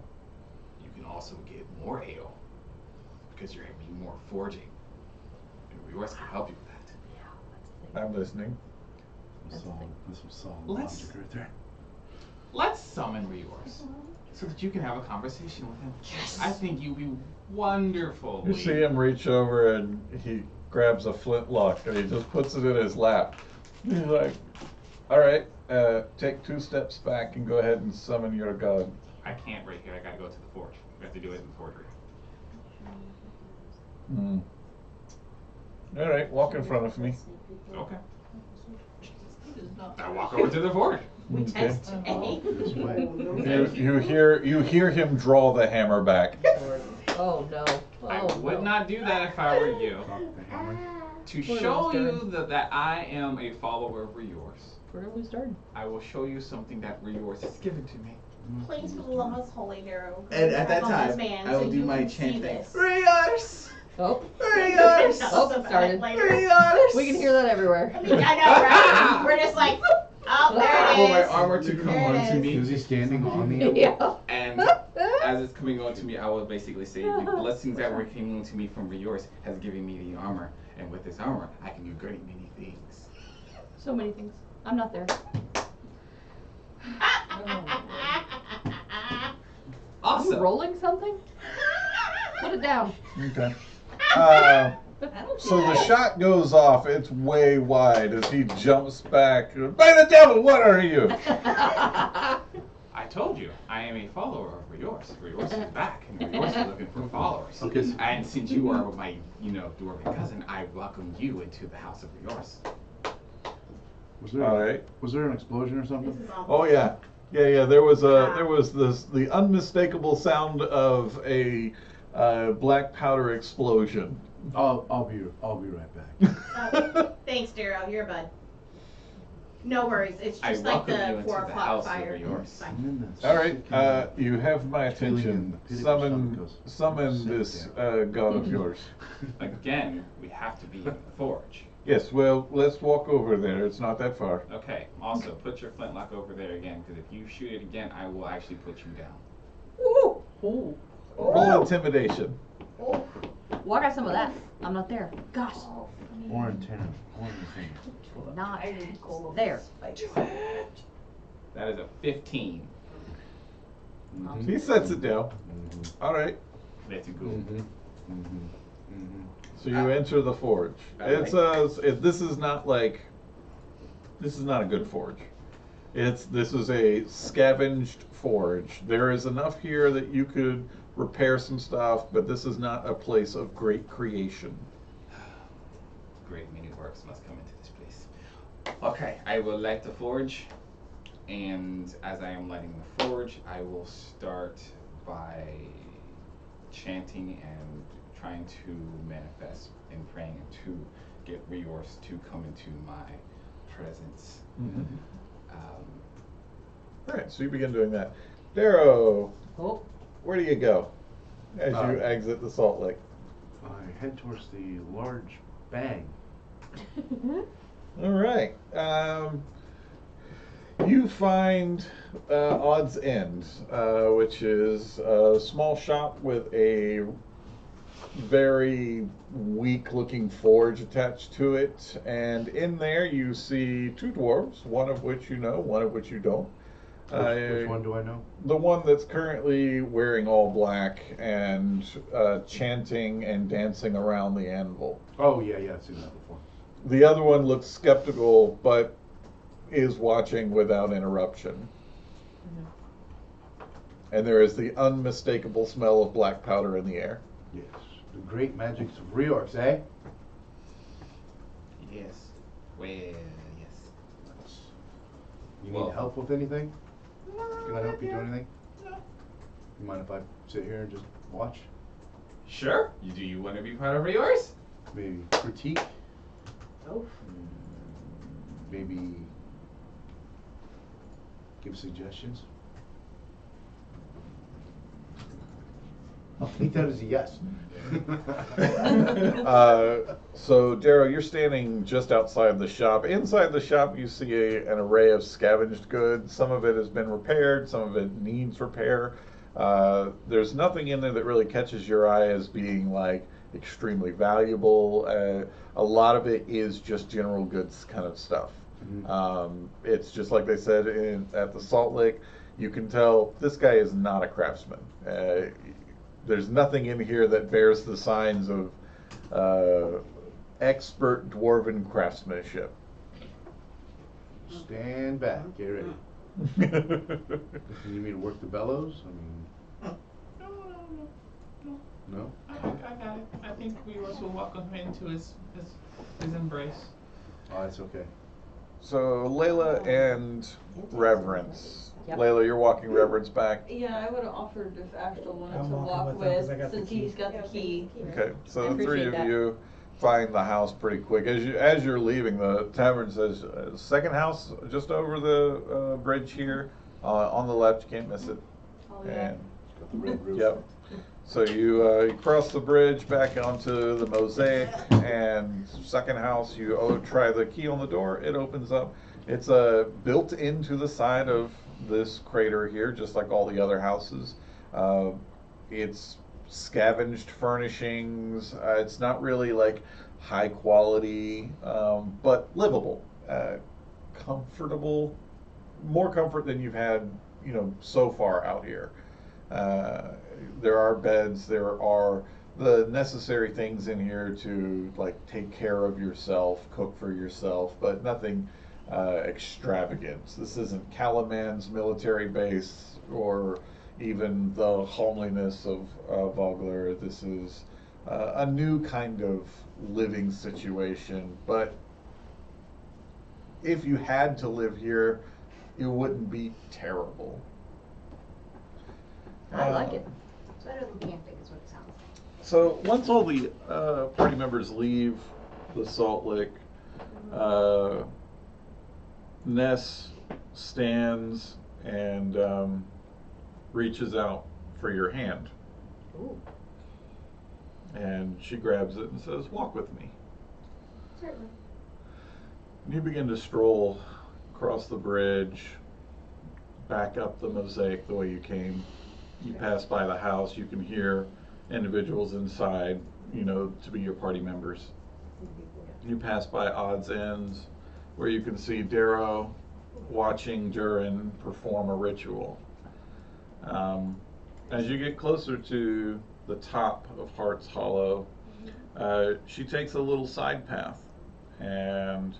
you can also get more ale because you're having more forging. And Rior's can help you with that. I'm listening. That's some solid Let's- logic right there. Let's summon Rior's so that you can have a conversation with him. I think you'll be wonderful. You see him reach over and he grabs a flintlock and he just puts it in his lap. He's like, all right, take 2 steps back and go ahead and summon your god. I can't right here. I gotta go to the forge. We have to do it in the forgery. Hmm. All right, walk in front of me. Okay. He does not. I walk over to the forge. We Okay. test A. This way. You hear him draw the hammer back. Oh no. I Oh, would no. not do that if I were you. Cock the hammer. To Poor show little you that I am a follower of Rior's, Where did we start? I will show you something that Rior's has given to me. Please, for the love of holy Daryl. And at that check on this time, man I so will do you my can see chanting. this. Rior's! Oh, $30. oh, it started. $30. We can hear that everywhere. I know, right? We're just like, oh, there it For my is. armor to come There it onto is. me. Is he standing on the emblem? Yeah. And as it's coming on to me, I will basically say the blessings that were coming to me from Rior's has given me the armor. And with this armor, I can do great many things. So many things. I'm not there. Are Awesome. you rolling something? Put it down. Okay. So the shot goes off. It's way wide as he jumps back. By the devil, what are you? I told you, I am a follower of Rior's. Rior's is back, and Rior's is looking for followers. Okay. And since you are my, dwarven cousin, I welcome you into the house of Rior's. All right. Was there an explosion or something? Oh yeah, yeah. There was the unmistakable sound of a black powder explosion. I'll be right back. Thanks, Darrow. You're a bud. No worries. It's I just like welcome you the into 4 the o'clock house of fire. Rior's. It's fine. All right, you have my attention. Summon this god of yours. Again, we have to be in the forge. Yes, well, let's walk over there. It's not that far. Okay, also, put your flintlock over there again, because if you shoot it again, I will actually put you down. Ooh. Ooh. Roll intimidation. Oh. Well, I got some of that. I'm not there. Gosh. Or antenna. Not there. That is a 15. He sets it down. All right. Let's go. So you enter the forge. This is not a good forge. This is a scavenged forge. There is enough here that you could repair some stuff, but this is not a place of great creation. Great many works must come into this place. Okay, I will light the forge, and as I am lighting the forge, I will start by chanting and trying to manifest and praying to get Rior's to come into my presence. All right, so you begin doing that. Darrow, where do you go as you exit the Salt Lake? I head towards the large bag. All right. You find Odd's End, which is a small shop with a very weak-looking forge attached to it, and in there you see 2 dwarves, one of which you know, one of which you don't. Which one do I know? The one that's currently wearing all black and chanting and dancing around the anvil. Oh, yeah, I've seen that before. The other one looks skeptical, but is watching without interruption. And there is the unmistakable smell of black powder in the air. Yes. The great magics of Rior's, eh? Yes. Well, yes. You need help with anything? Can I help you do anything? You mind if I sit here and just watch? Sure. Do you want to be part of Rior's? Maybe critique? Oh. Maybe give suggestions? I'll take that as a yes. So, Darrow, you're standing just outside the shop. Inside the shop, you see an array of scavenged goods. Some of it has been repaired, some of it needs repair. There's nothing in there that really catches your eye as being like extremely valuable. A lot of it is just general goods kind of stuff. It's just like they said at the Salt Lake. You can tell this guy is not a craftsman. There's nothing in here that bears the signs of expert dwarven craftsmanship. Stand back, get ready. You need me to work the bellows? I mean, no? I got it. I think Rior's will welcome him into his embrace. Oh, it's okay. So, Layla and Reverence. Yep. Layla, you're walking Reverence back. Yeah, I would have offered if Ashton wanted I'm to walking walk with him 'cause with, I got the since key. he's got the key. Okay, so I the 3 appreciate of that. you find the house pretty quick. As you're leaving, the tavern says, second house just over the bridge here. On the left, you can't miss it. Oh, yeah. And Got the red roof. yep. So you cross the bridge back onto the mosaic, and second house, you try the key on the door, it opens up. It's built into the side of this crater here, just like all the other houses. It's scavenged furnishings. It's not really like high quality, but livable, comfortable, more comfort than you've had, so far out here. There are beds, there are the necessary things in here to like take care of yourself, cook for yourself, but nothing extravagant. This isn't Calaman's military base or even the homeliness of Vogler. This is a new kind of living situation, but if you had to live here, it wouldn't be terrible. I like it. It's better than camping, is what it sounds like. So once all the party members leave the Salt Lick, Ness stands and reaches out for your hand. Ooh. And she grabs it and says, "Walk with me." Certainly. And you begin to stroll across the bridge, back up the mosaic the way you came. You pass by the house, you can hear individuals inside, to be your party members. You pass by odds ends where you can see Darrow watching Durin perform a ritual. As you get closer to the top of Heart's Hollow, she takes a little side path and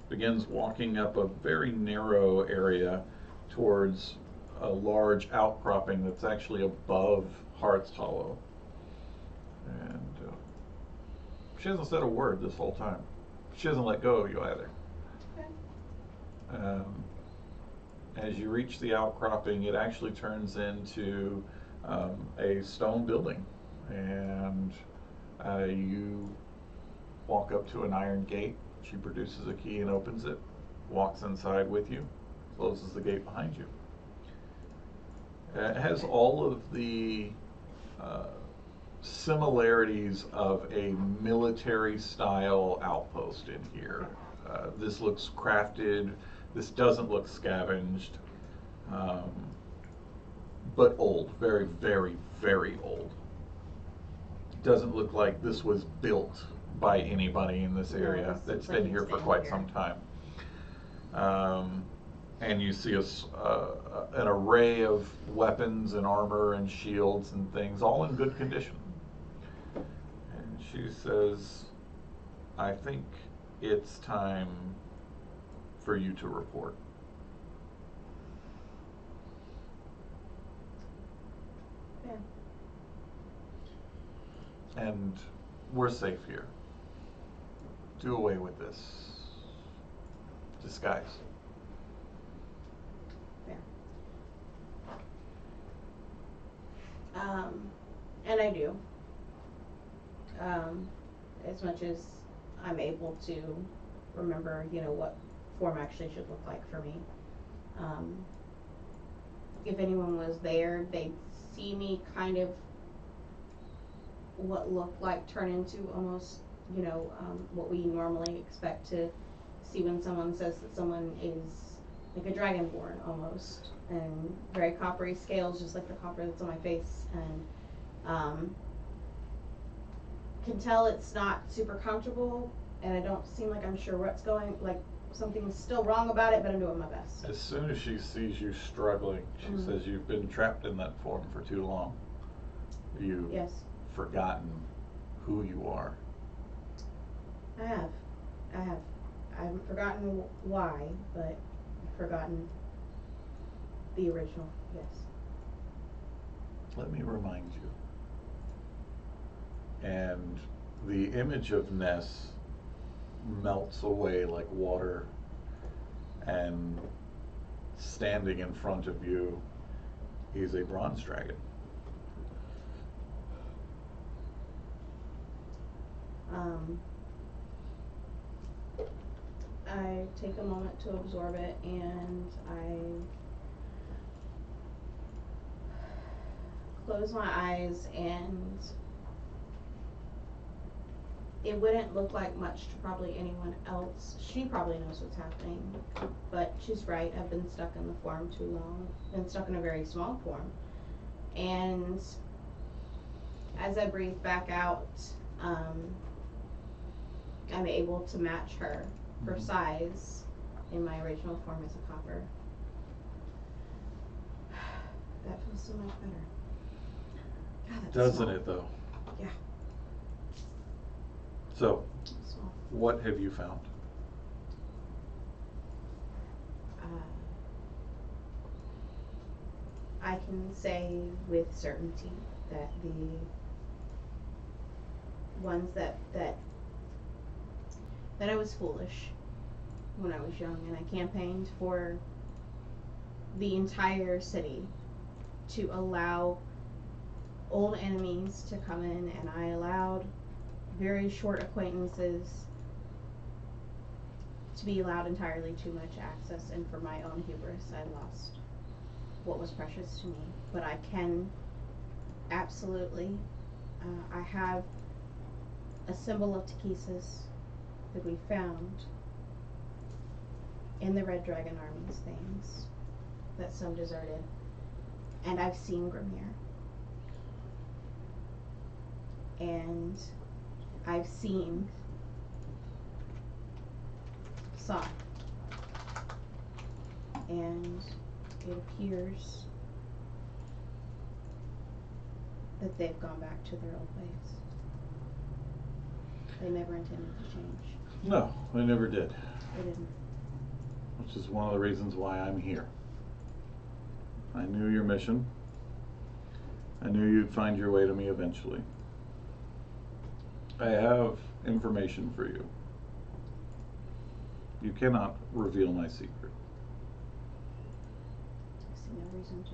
begins walking up a very narrow area towards a large outcropping that's actually above Heart's Hollow. And she hasn't said a word this whole time. She hasn't let go of you either. Okay. As you reach the outcropping, it actually turns into a stone building, and you walk up to an iron gate. She produces a key and opens it, walks inside with you, closes the gate behind you. It has all of the similarities of a military style outpost in here. This looks crafted, this doesn't look scavenged, but old, very, very, very old. It doesn't look like this was built by anybody in this area that's been here for quite some time. And you see an array of weapons and armor and shields and things, all in good condition. And she says, "I think it's time for you to report." Yeah. And we're safe here. Do away with this disguise. And I do. As much as I'm able to remember, what form actually should look like for me. If anyone was there, they'd see me kind of what looked like turn into almost, what we normally expect to see when someone says that someone is like a dragonborn almost, and very coppery scales, just like the copper that's on my face, and can tell it's not super comfortable, and I don't seem like I'm sure what's going, like something's still wrong about it, but I'm doing my best. As soon as she sees you struggling, she says, "You've been trapped in that form for too long. You've forgotten who you are." I have. I haven't forgotten why, but I've forgotten the original, yes. Let me remind you. And the image of Ness melts away like water, and standing in front of you is a bronze dragon. I take a moment to absorb it, and I close my eyes, and it wouldn't look like much to probably anyone else. She probably knows what's happening, but she's right. I've been stuck in the form too long. Been stuck in a very small form. And as I breathe back out, I'm able to match her for size in my original form as a copper. That feels so much better. God, that's Doesn't small. it though? Yeah. So, Small. what have you found? I can say with certainty that the ones that I was foolish when I was young, and I campaigned for the entire city to allow old enemies to come in, and I allowed very short acquaintances to be allowed entirely too much access, and for my own hubris I lost what was precious to me. But I can absolutely, I have a symbol of Takesis that we found in the Red Dragon Army's things that some deserted, and I've seen Grimir, and I've seen Soth, and it appears that they've gone back to their old ways. They never intended to change. No, I never did. They didn't. Which is one of the reasons why I'm here. I knew your mission. I knew you'd find your way to me eventually. I have information for you. You cannot reveal my secret. I see no reason to.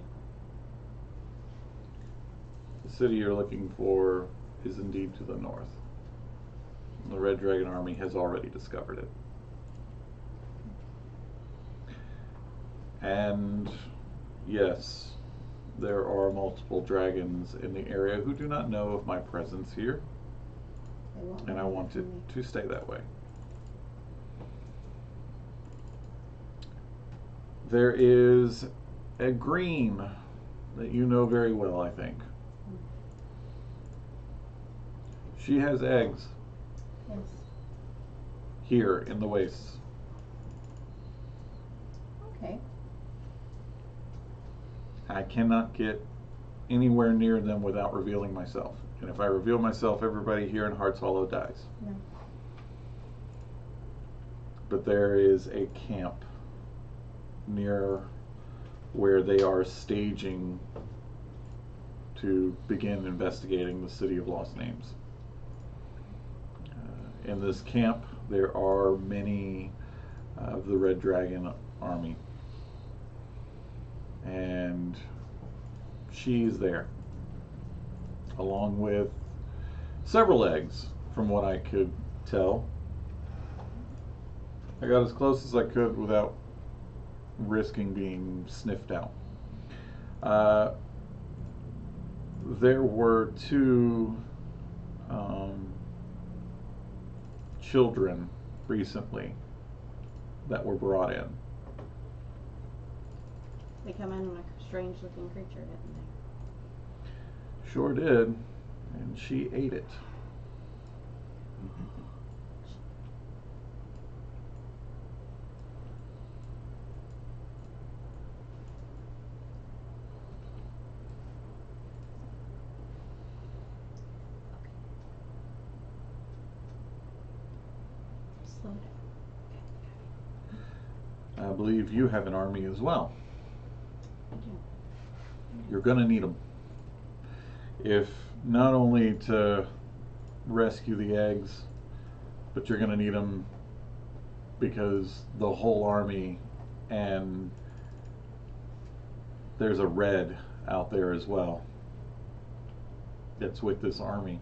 The city you're looking for is indeed to the north. The Red Dragon Army has already discovered it. And yes, there are multiple dragons in the area who do not know of my presence here, They won't and I know want from it me. to stay that way. There is a green that you know very well, I think. She has eggs Yes. here in the wastes. Okay. I cannot get anywhere near them without revealing myself. And if I reveal myself, everybody here in Hearts Hollow dies. No. But there is a camp near where they are staging to begin investigating the City of Lost Names. In this camp, there are many of the Red Dragon Army. And she's there, along with several eggs, from what I could tell. I got as close as I could without risking being sniffed out. There were two children recently that were brought in. They come in on a strange looking creature, didn't they? Sure did, and she ate it. Slow down. I believe you have an army as well. I do. You're gonna need them. If not only to rescue the eggs, but you're gonna need them because the whole army, and there's a red out there as well that's with this army.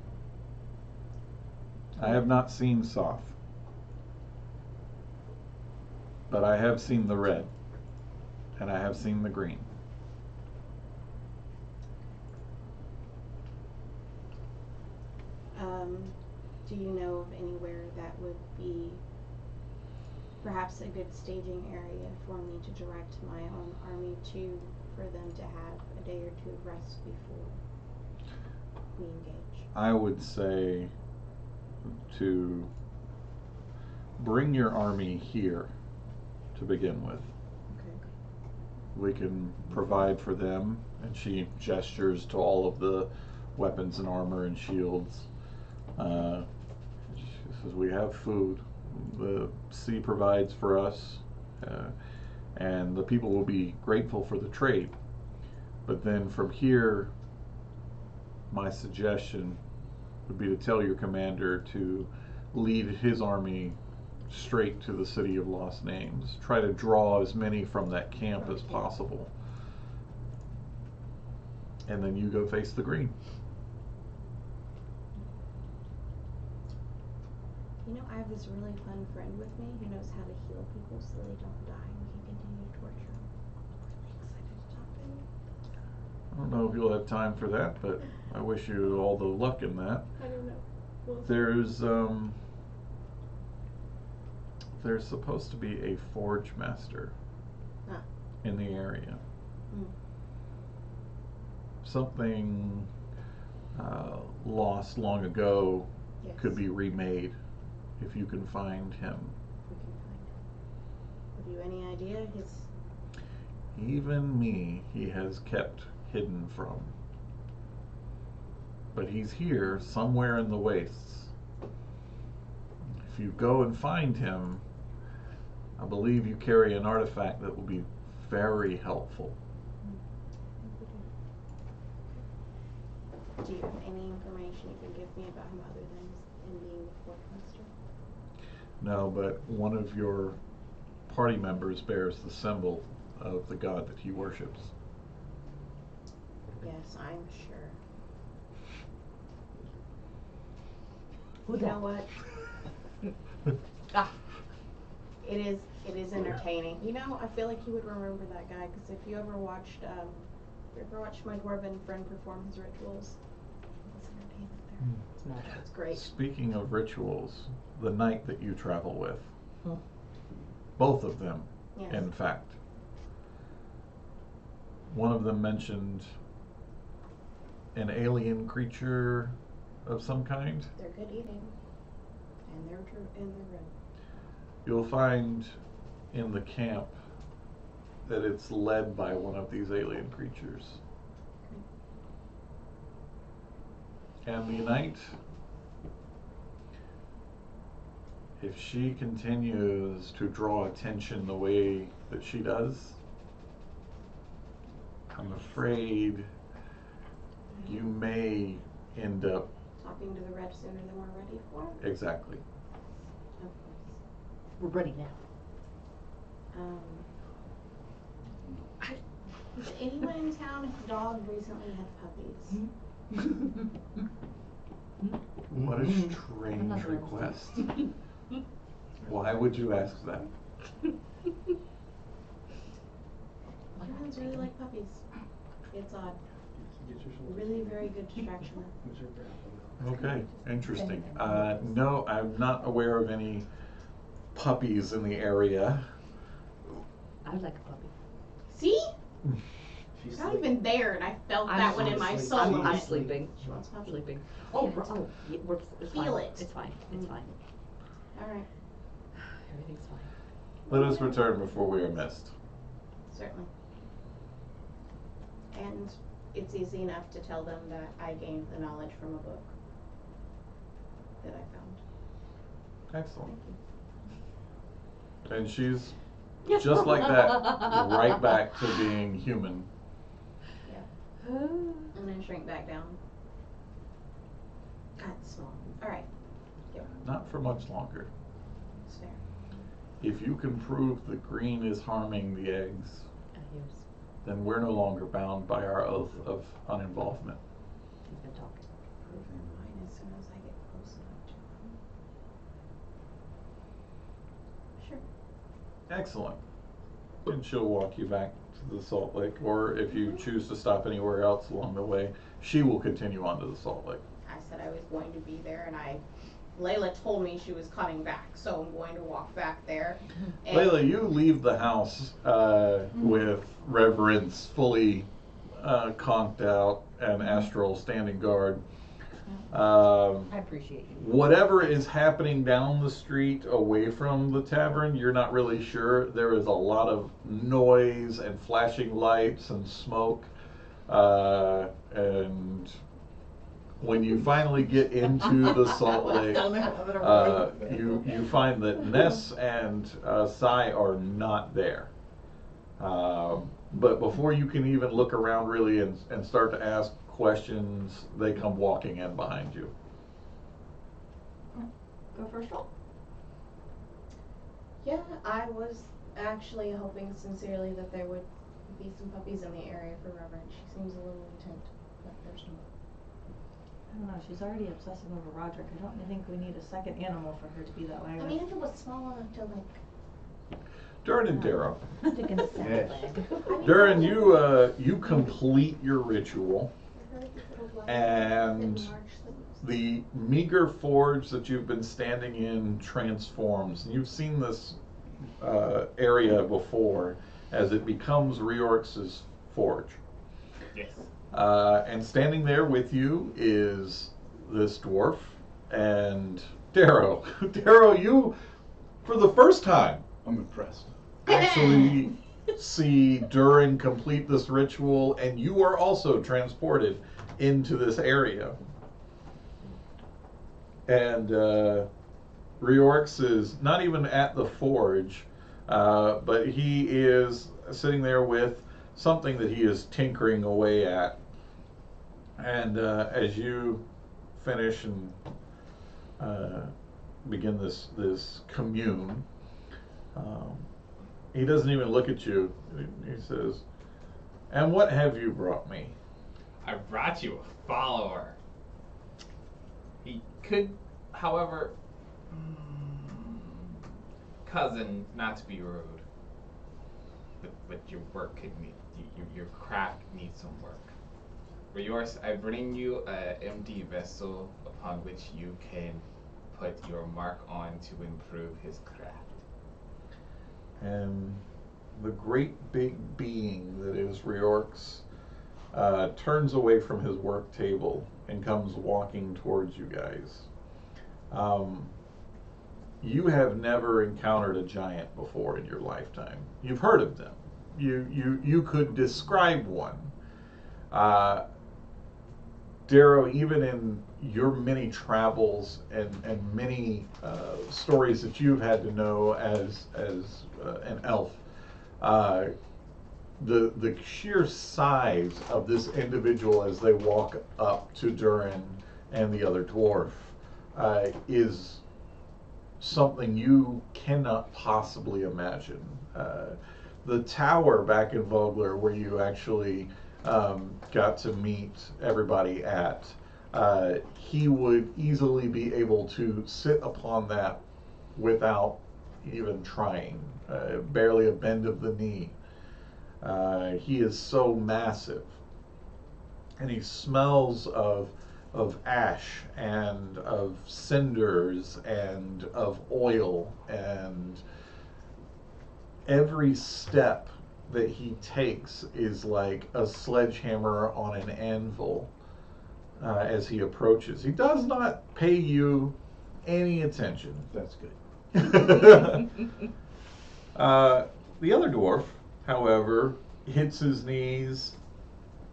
I have not seen Soth, but I have seen the red, and I have seen the green. Do you know of anywhere that would be perhaps a good staging area for me to direct my own army to, for them to have a day or two of rest before we engage? I would say to bring your army here to begin with. Okay. We can provide for them, and she gestures to all of the weapons and armor and shields. She says, we have food, the sea provides for us, and the people will be grateful for the trade. But then from here, my suggestion would be to tell your commander to lead his army straight to the city of Lost Names. Try to draw as many from that camp as possible. And then you go face the green. You know, I have this really fun friend with me who knows how to heal people so they don't die and we can continue to torture them. I'm really excited to talk to him. I don't know if you'll have time for that, but I wish you all the luck in that. I don't know. We'll There's supposed to be a forge master in the area. Something lost long ago could be remade if you can find him. We can find him. Have you any idea his... Even me, he has kept hidden from. But he's here somewhere in the wastes. If you go and find him, I believe you carry an artifact that will be very helpful. Do you have any information you can give me about him other than him being the Forge Master? No, but one of your party members bears the symbol of the god that he worships. Yes, I'm sure. Who's You that? know what? Ah. It is entertaining. You know, I feel like you would remember that guy because if you ever watched my dwarven friend perform his rituals, it's entertainment there. It's great. Speaking of rituals, the knight that you travel with, Hmm. both of them, Yes. in fact, one of them mentioned an alien creature of some kind. They're good eating, and they're good. You'll find in the camp that it's led by one of these alien creatures. And the knight, if she continues to draw attention the way that she does, I'm afraid you may end up... Talking to the red sooner than we're ready for. Exactly. Of course. We're ready now. Is anyone in town whose dog recently had puppies? What a strange request. Why would you ask that? Humans really like puppies. It's odd. Really very good distraction. Okay, interesting. No, I'm not aware of any puppies in the area. I would like a puppy. See? Not even there, and I felt that one in my soul. I'm sleeping. She wants puppy. Sleeping. Oh, yeah, it's fine. Feel it. It's fine. It's fine. All right. Everything's fine. Let us return before we are missed. Certainly. And it's easy enough to tell them that I gained the knowledge from a book that I found. Excellent. And she's just like that, right back to being human. Yeah. And then shrink back down. God, small. All right. Yep. Not for much longer. It's fair. If you can prove the green is harming the eggs, then we're no longer bound by our oath of uninvolvement. He's been talking. Prove their mind as soon as I get close enough to them. Sure. Excellent. And she'll walk you back to the Salt Lake, or if you choose to stop anywhere else along the way, she will continue on to the Salt Lake. I said I was going to be there, and Layla told me she was coming back, so I'm going to walk back there. And Layla, you leave the house with Reverence fully conked out and Astral standing guard. I appreciate you. Whatever is happening down the street away from the tavern, you're not really sure. There is a lot of noise and flashing lights and smoke. And when you finally get into the Salt Lake, you find that Ness and Sai are not there. But before you can even look around really and start to ask questions, they come walking in behind you. Go first roll. yeah, I was actually hoping sincerely that there would be some puppies in the area for Reverend. She seems a little intent, but there's no. I don't know, she's already obsessive over Roderick. I don't think we need a second animal for her to be that way I with. mean, if it was small enough to like. Durin and Darrow. Stick in the Yes. salad. Durin, you complete your ritual, and the meager forge that you've been standing in transforms. You've seen this area before as it becomes Reorx's forge. Yes. And standing there with you is this dwarf and Darrow. Darrow, you, for the first time, I'm impressed. actually see Durin complete this ritual, and you are also transported into this area. And Reorx is not even at the forge, but he is sitting there with something that he is tinkering away at. And as you finish and begin this commune, he doesn't even look at you. He says, "And what have you brought me?" I brought you a follower. He could, however, cousin, not to be rude, but your work could need, your craft needs some work. For yours, I bring you an empty vessel upon which you can put your mark on to improve his craft. And the great big being that is Reorx turns away from his work table and comes walking towards you guys. You have never encountered a giant before in your lifetime. You've heard of them. You could describe one. Darrow, even in your many travels and many stories that you've had to know as an elf, the sheer size of this individual as they walk up to Durin and the other dwarf is something you cannot possibly imagine. The tower back in Vogler, where you actually got to meet everybody at, he would easily be able to sit upon that without even trying, barely a bend of the knee. He is so massive, and he smells of ash and of cinders and of oil, and every step that he takes is like a sledgehammer on an anvil as he approaches. He does not pay you any attention. That's good. The other dwarf, however, hits his knees,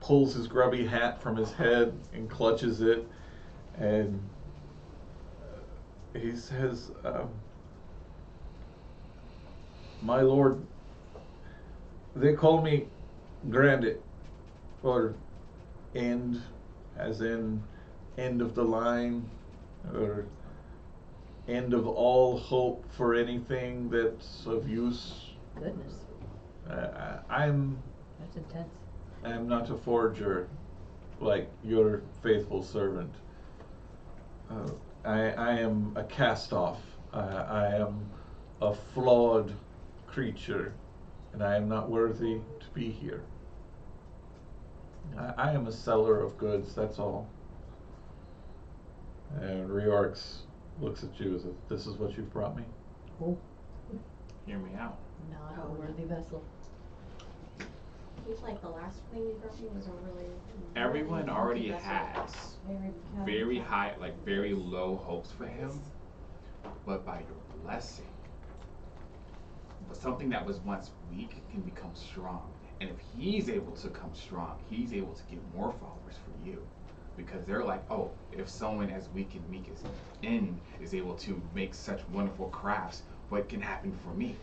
pulls his grubby hat from his head and clutches it, and he says, "My lord, they call me Grandit, or end, as in end of the line, or end of all hope for anything that's of use. Goodness, I'm that's intense. not a forger like your faithful servant. I am a cast-off. I am a flawed creature, and I am not worthy to be here. I am a seller of goods, that's all." And Reorx looks at you as if this is what you've brought me. Hear me out. Not a worthy vessel. He's like the last thing you brought me was a really. Everyone really already vessel. has very high, like very low hopes for him, but by your blessing, but something that was once weak can become strong. And if he's able to come strong, he's able to get more followers for you. Because they're like, oh, if someone as weak and meek as N is able to make such wonderful crafts, what can happen for me?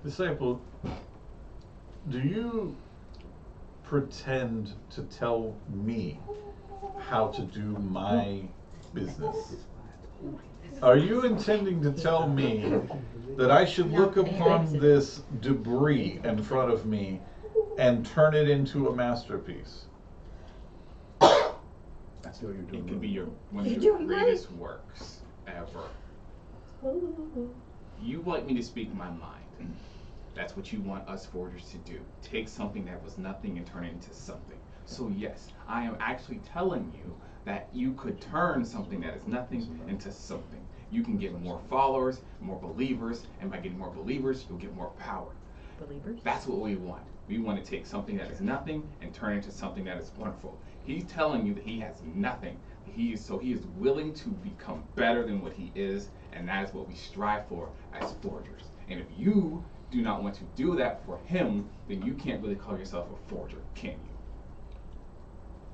Disciple, do you pretend to tell me how to do my business? Are you intending to tell me that I should look upon this debris in front of me and turn it into a masterpiece? I see what you're doing. It could be one You're of your doing great. greatest works ever. You want me to speak my mind. That's what you want us forgers to do. Take something that was nothing and turn it into something. So yes, I am actually telling you that you could turn something that is nothing into something. You can get more followers, more believers, and by getting more believers, you'll get more power. Believers? That's what we want. We want to take something that is nothing and turn it into something that is wonderful. He's telling you that he has nothing. He is willing to become better than what he is, and that is what we strive for as forgers. And if you do not want to do that for him, then you can't really call yourself a forger, can you?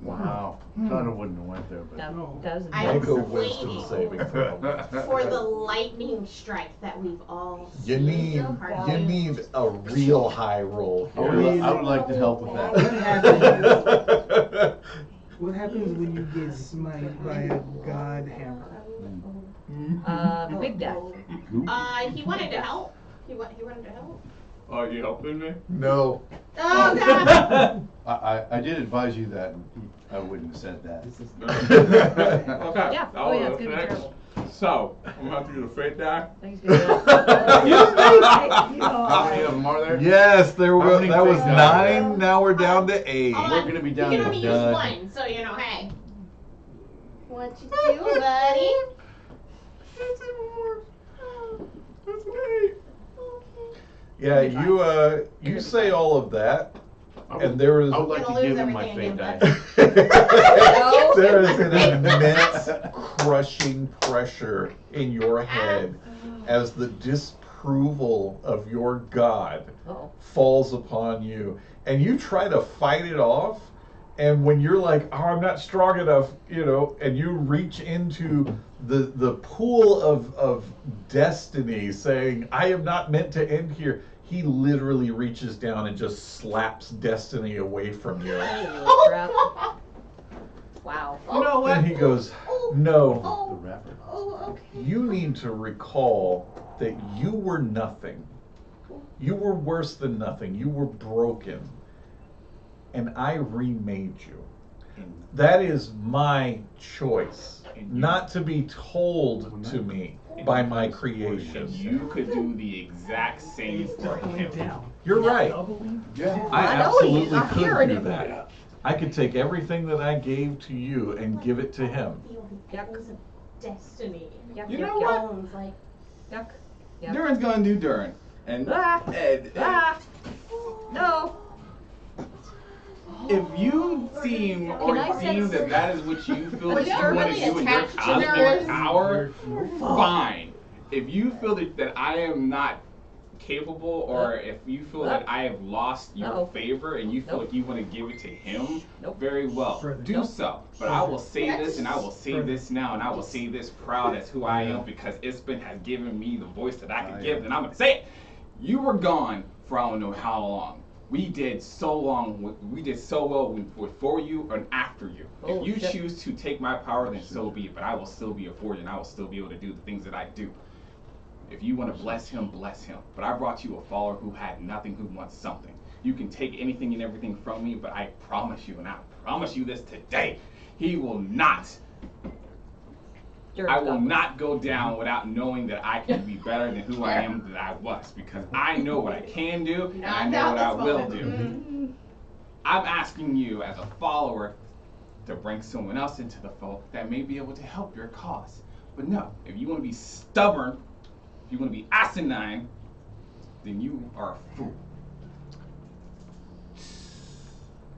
Wow. Thought I wouldn't have went there, but. That No. doesn't. I Make a was wisdom waiting saving throw. for the lightning strike that we've all You seen need so hard. you need a real high roll I would like to help with What that. happens? What happens when you get smited by a god hammer? Big death. He wanted to help. He wanted to help. Oh, you helping me? No. Oh god! I did advise you that I wouldn't have said that. Okay. Yeah. Oh yeah, it's gonna be terrible. So, I'm gonna have to do the fate die. Thanks, Peter. How many of them are there? Yes, there How were. many That was fake dice? 9. Now we're down to 8. We're gonna be down You can to only use done. one, so you know, hey. What you do, buddy? Yeah, you say all of that, and there is I would like Gonna to lose give him my everything fate again, die. there is an immense crushing pressure in your head as the disapproval of your god Uh-oh. falls upon you, and you try to fight it off. And when you're like, oh, I'm not strong enough, and you reach into the pool of destiny saying, I am not meant to end here, he literally reaches down and just slaps destiny away from you. Holy crap. Wow. You know what? And he goes, no, The rapper. Oh, okay. you need to recall that you were nothing. You were worse than nothing. You were broken. And I remade you. That is my choice, not to be told to me by my creation. You could do the exact same for him. You're right. Yeah. I I know he is. absolutely I'm hearing could do it. that. I could take everything that I gave to you and give it to him. Feel the Yuck. echoes of destiny. Yuck, You yuck, know yuck. what? Bones, like, Yuck. Yuck. Durin's gonna do Durin. And, Ah. and Ah. No. if you seem or Can I seem sense- that is what you feel But that you you're want to really do in your attached to cosmic yours. power, fine. If you feel that I am not capable, or if you feel that I have lost your Uh-oh. favor and you feel Nope. like you want to give it to him, Nope. very well, Further. do Nope. so. But I will say this, and I will say Further. this now, and I will say this proud as who I am, because Ispen has given me the voice that I can give, and I'm going to say it. You were gone for I don't know how long. We did so well before you and after you. Oh, If you shit. choose to take my power, then so be it. But I will still be a forger, and I will still be able to do the things that I do. If you want to bless him, bless him. But I brought you a follower who had nothing, who wants something. You can take anything and everything from me, but I promise you, and I promise you this today, he will not. I will not go down without knowing that I can be better than who I am that I was, because I know what I can do and I know what I will do. I'm asking you as a follower to bring someone else into the fold that may be able to help your cause. But no, if you want to be stubborn, if you want to be asinine, then you are a fool.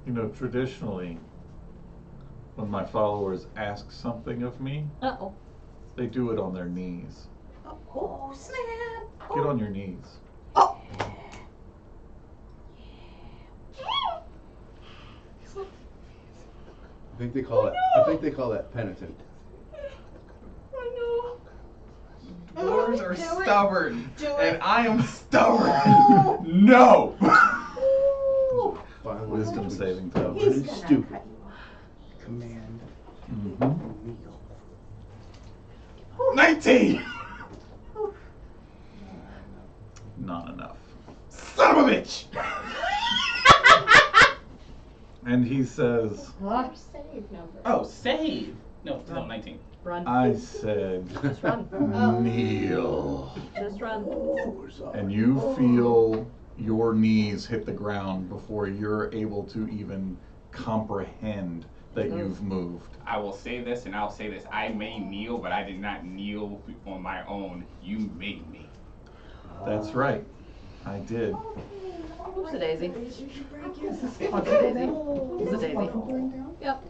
You know, traditionally, when my followers ask something of me, Uh-oh. they do it on their knees. Oh, snap! Get on your knees. I think they call that penitent. Dwarves are Do it. stubborn, Do and it. I am stubborn. No. Violent Wisdom between saving throw. He's stubborn and gonna stupid. cut you off. Command. Mm-hmm. 19. Not enough. Son of a bitch. And he says, Our save number. Oh, save. No, 19. Run. I said, Just run. kneel. Just run. And you feel your knees hit the ground before you're able to even comprehend that you've moved. I will say this, and I'll say this. I may kneel, but I did not kneel on my own. You made me. That's right. I did. Who's the daisy? Who's the daisy? Who's the daisy? Yep.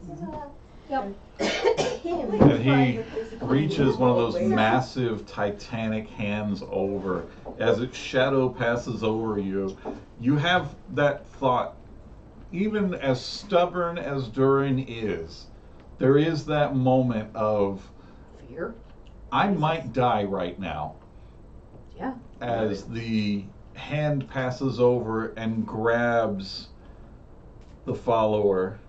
Yep. And he reaches one of those massive titanic hands over. As its shadow passes over you, you have that thought, even as stubborn as Durin is, there is that moment of, Fear? I might die right now. Yeah. As the hand passes over and grabs the follower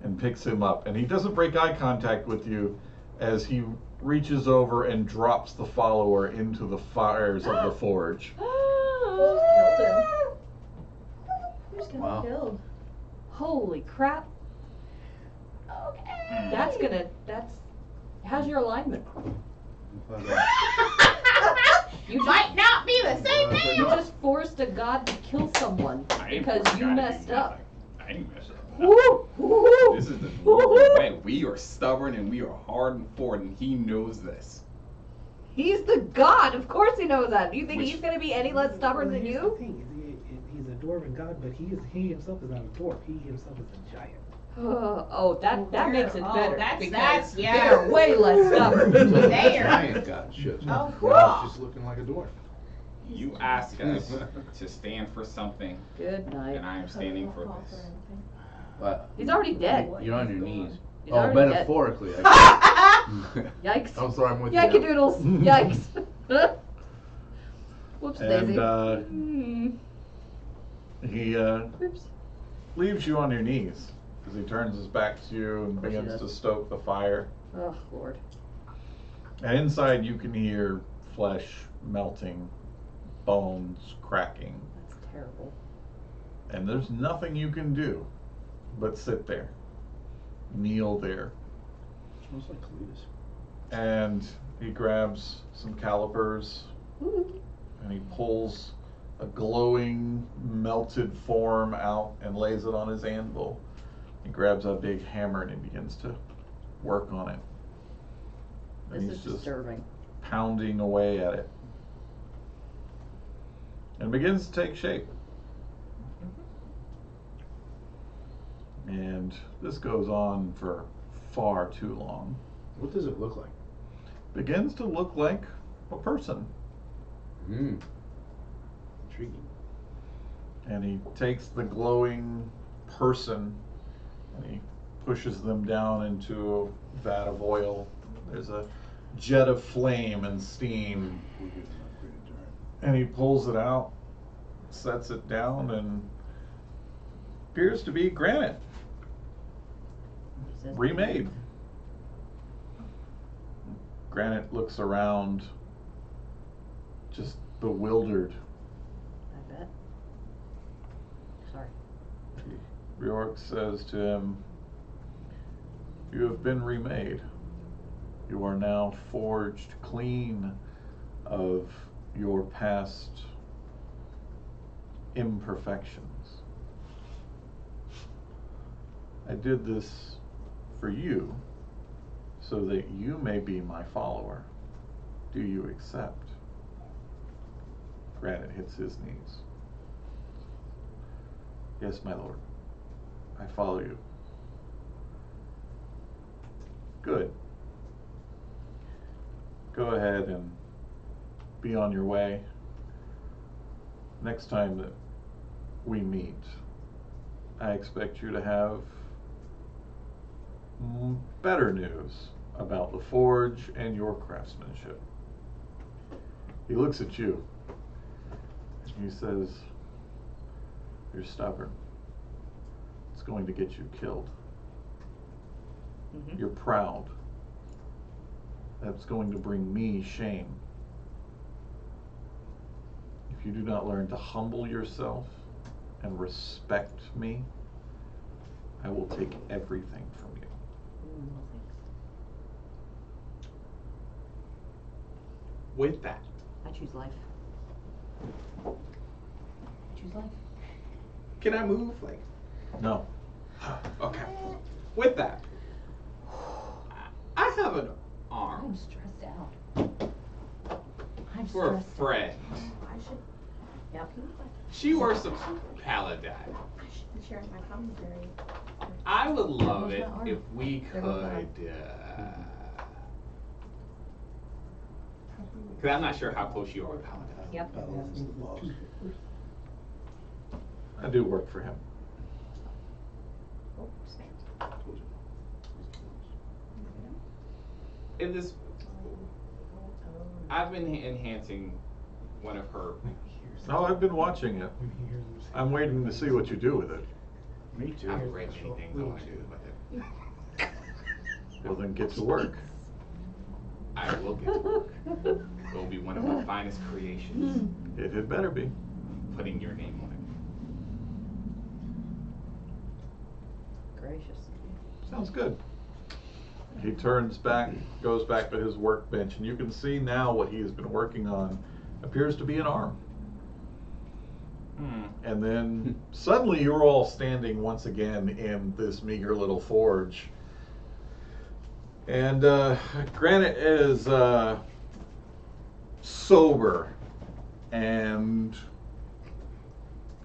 and picks him up. And he doesn't break eye contact with you as he reaches over and drops the follower into the fires of the forge. Who's gonna Wow. be killed? Holy crap. Okay. That's, how's your alignment? You Might not be the same thing. You just forced a god to kill someone I ain't because you forgot messed anything. up. I ain't messed up. Woo! Woo! This is the dwarven way. We are stubborn and we are hard and forward, and he knows this. He's the god. Of course he knows that. Do you think Which- he's gonna be any less stubborn than Here's the you? thing, he's a dwarven god, but he himself is not a dwarf. He himself is a giant. That makes it better that's because yeah. they're way less stubborn. There. Giant got shit. Oh, Now it's just looking like a dwarf. You ask us to stand for something, Good night. and I am standing for this. But He's already dead. you're on your knees. He's Oh, already dead. metaphorically. I Yikes. I'm sorry, I'm with Yikey you. doodles. Yikes. Whoops, daisy. And he Oops. leaves you on your knees as he turns his back to you and course he begins to does. stoke the fire. Oh, Lord. And inside you can hear flesh melting, bones cracking, That's terrible. and there's nothing you can do but sit there, kneel there. Smells like Cletus. And he grabs some calipers Ooh. and he pulls a glowing melted form out and lays it on his anvil. He grabs a big hammer and he begins to work on it. And This he's is just disturbing. pounding away at it. And begins to take shape. And this goes on for far too long. What does it look like? Begins to look like a person. Intriguing. And he takes the glowing person and he pushes them down into a vat of oil. There's a jet of flame and steam. We're getting upgraded to her. And he pulls it out, sets it down, and appears to be granite, He says- remade. Granite looks around, just bewildered. I bet. Sorry. Bjork says to him, "You have been remade. You are now forged clean of your past imperfections. I did this for you so that you may be my follower. Do you accept? Granite hits his knees. Yes, my lord. I follow you. Good. Go ahead and be on your way. Next time that we meet, I expect you to have better news about the forge and your craftsmanship. He looks at you. He says, you're stubborn. It's going to get you killed. Mm-hmm. You're proud. That's going to bring me shame. If you do not learn to humble yourself and respect me, I will take everything from you. No thanks. With that, I choose life. I choose life. can I move? Like, No. okay. With that, I have an I'm arm stressed out. I'm for a stressed friend. I should, Yep. She worships Paladin. I should be sharing my commentary. I would love goes it my arm. if we There goes my could. Because I'm not sure how close you are with Paladin. Yep. I do work for him. Oh, snap. In this, I've been enhancing one of her. No, I've been watching it. I'm waiting to see what you do with it. Me too. I have great many things I want to do with it. Well, then get to work. I will get to work. It will be one of my finest creations. It had better be. Putting your name on it. Gracious. Sounds good. He turns back, goes back to his workbench, and you can see now what he has been working on appears to be an arm. And then suddenly you're all standing once again in this meager little forge. And Granite is sober, and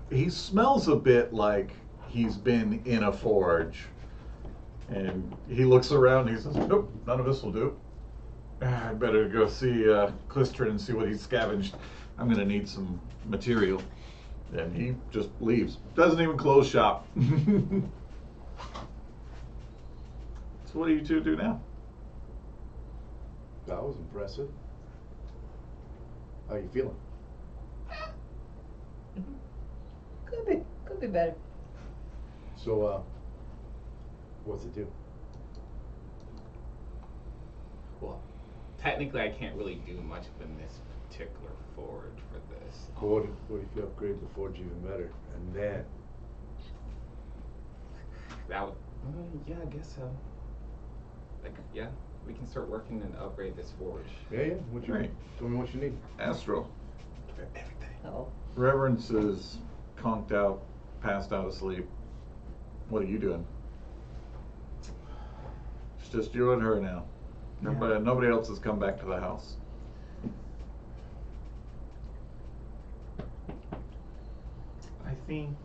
he smells a bit like he's been in a forge. And he looks around and he says, nope, none of this will do. I better go see Clistrin and see what he's scavenged. I'm going to need some material. And he just leaves. Doesn't even close shop. So what do you two do now? That was impressive. How you feeling? Could be better. So, what's it do? Well, technically, I can't really do much in this particular forge for this. Well, what if you upgrade the forge even better? And then, That would, yeah, I guess so. Like, yeah, we can start working and upgrade this forge. yeah, what you Right. Tell me what you need. Astral. Everything. Oh. Reverence is conked out, passed out asleep. What are you doing? It's just you and her now. Nobody else has come back to the house. I think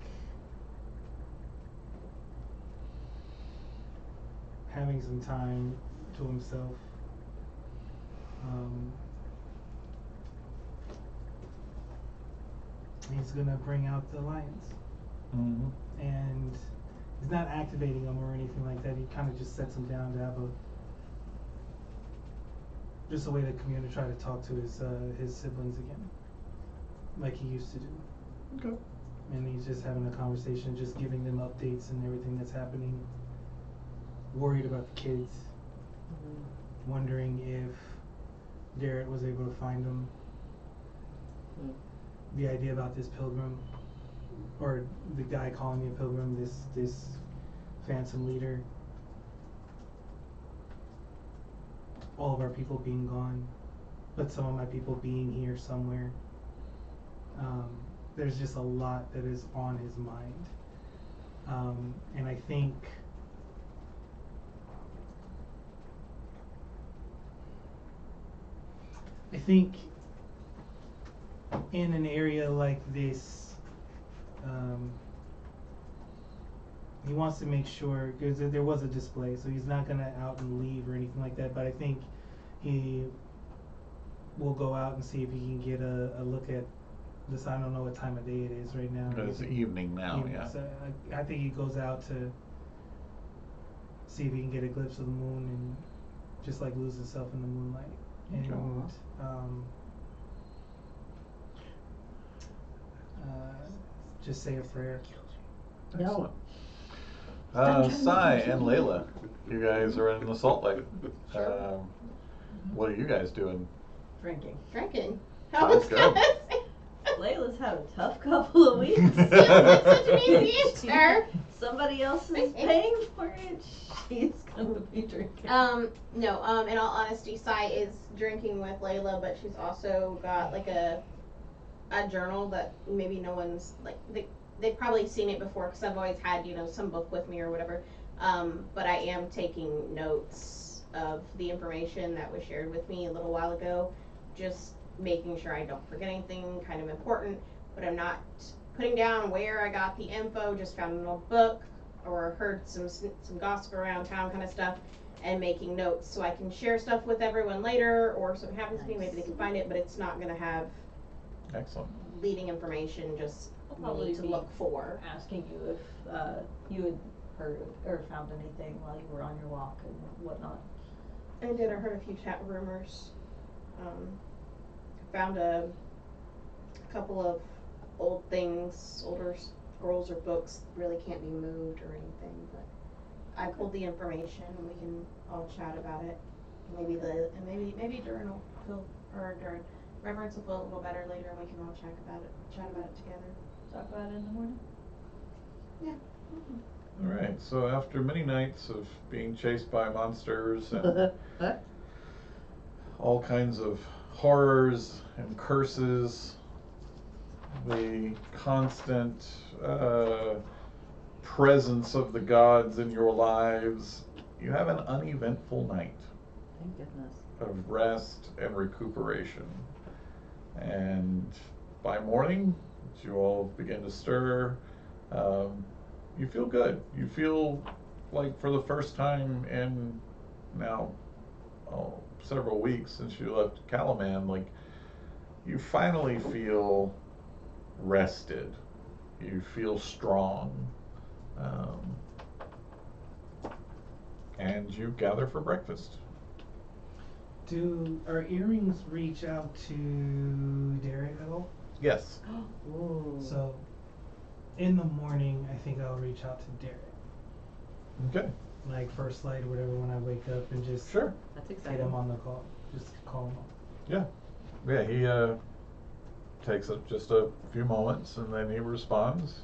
having some time to himself, he's gonna bring out the lions. Mm-hmm. And he's not activating them or anything like that. He kind of just sets them down to have just a way to communicate, try to talk to his siblings again, like he used to do. Okay. And he's just having a conversation, just giving them updates and everything that's happening. Worried about the kids, wondering if Garrett was able to find them. The idea about this pilgrim, or the guy calling me a pilgrim, this phantom leader. All of our people being gone, but some of my people being here somewhere. There's just a lot that is on his mind. And I think I think in an area like this, he wants to make sure, because there was a display, so he's not gonna out and leave or anything like that, but I think he will go out and see if he can get a look at this. I don't know what time of day it is right now. It's evening now, yeah. So I think he goes out to see if he can get a glimpse of the moon and just like lose himself in the moonlight. Okay. And just say a prayer. Excellent. Sai and Layla, you guys are in the Salt Lake. What are you guys doing? Drinking. Drinking. Sounds good. Layla's had a tough couple of weeks. Seems like such an easy answer. Somebody else is paying for it. She's gonna be drinking. No, in all honesty, Sai is drinking with Layla, but she's also got like a journal that maybe no one's, like, they've probably seen it before because I've always had, some book with me or whatever. But I am taking notes of the information that was shared with me a little while ago, just making sure I don't forget anything kind of important, but I'm not putting down where I got the info, just found an old book or heard some gossip around town kind of stuff, and making notes so I can share stuff with everyone later, or if something happens to me, maybe they can find it, but it's not going to have Excellent. leading information, just I'll probably to be look for. asking you if you had heard or found anything while you were on your walk and whatnot. I heard a few chat rumors. Found a couple of old things, older scrolls or books really can't be moved or anything, but I pulled the information and we can all chat about it. Maybe Durin will feel, or Durin, Reverence will feel a little better later and we can all chat about it together. Talk about it in the morning. Yeah. All right. So after many nights of being chased by monsters and all kinds of horrors and curses, the constant presence of the gods in your lives, you have an uneventful night. Thank goodness. Of rest and recuperation. And by morning, as you all begin to stir, you feel good. You feel like for the first time in now several weeks since you left Calaman, like you finally feel rested. You feel strong. And you gather for breakfast. Do our earrings reach out to Derek at all? Yes. Ooh. So, in the morning, I think I'll reach out to Derek. Okay. Like first light or whatever when I wake up and just Sure. That's get exciting. him on the call. Just call him up. Yeah. Yeah, he takes up just a few moments and then he responds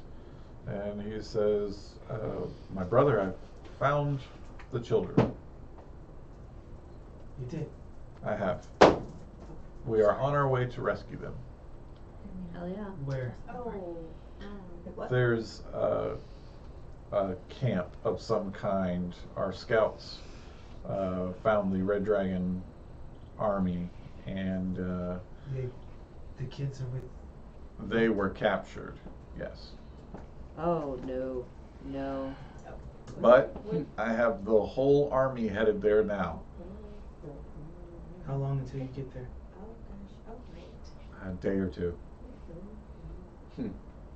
and he says, my brother, I found the children. You did. I have. We are on our way to rescue them. Hell yeah. Where? Oh. What? There's a camp of some kind. Our scouts found the Red Dragon army and The kids are with. they were captured, yes. Oh no. No. But I have the whole army headed there now. How long until you get there? Oh gosh. Oh great. A day or two.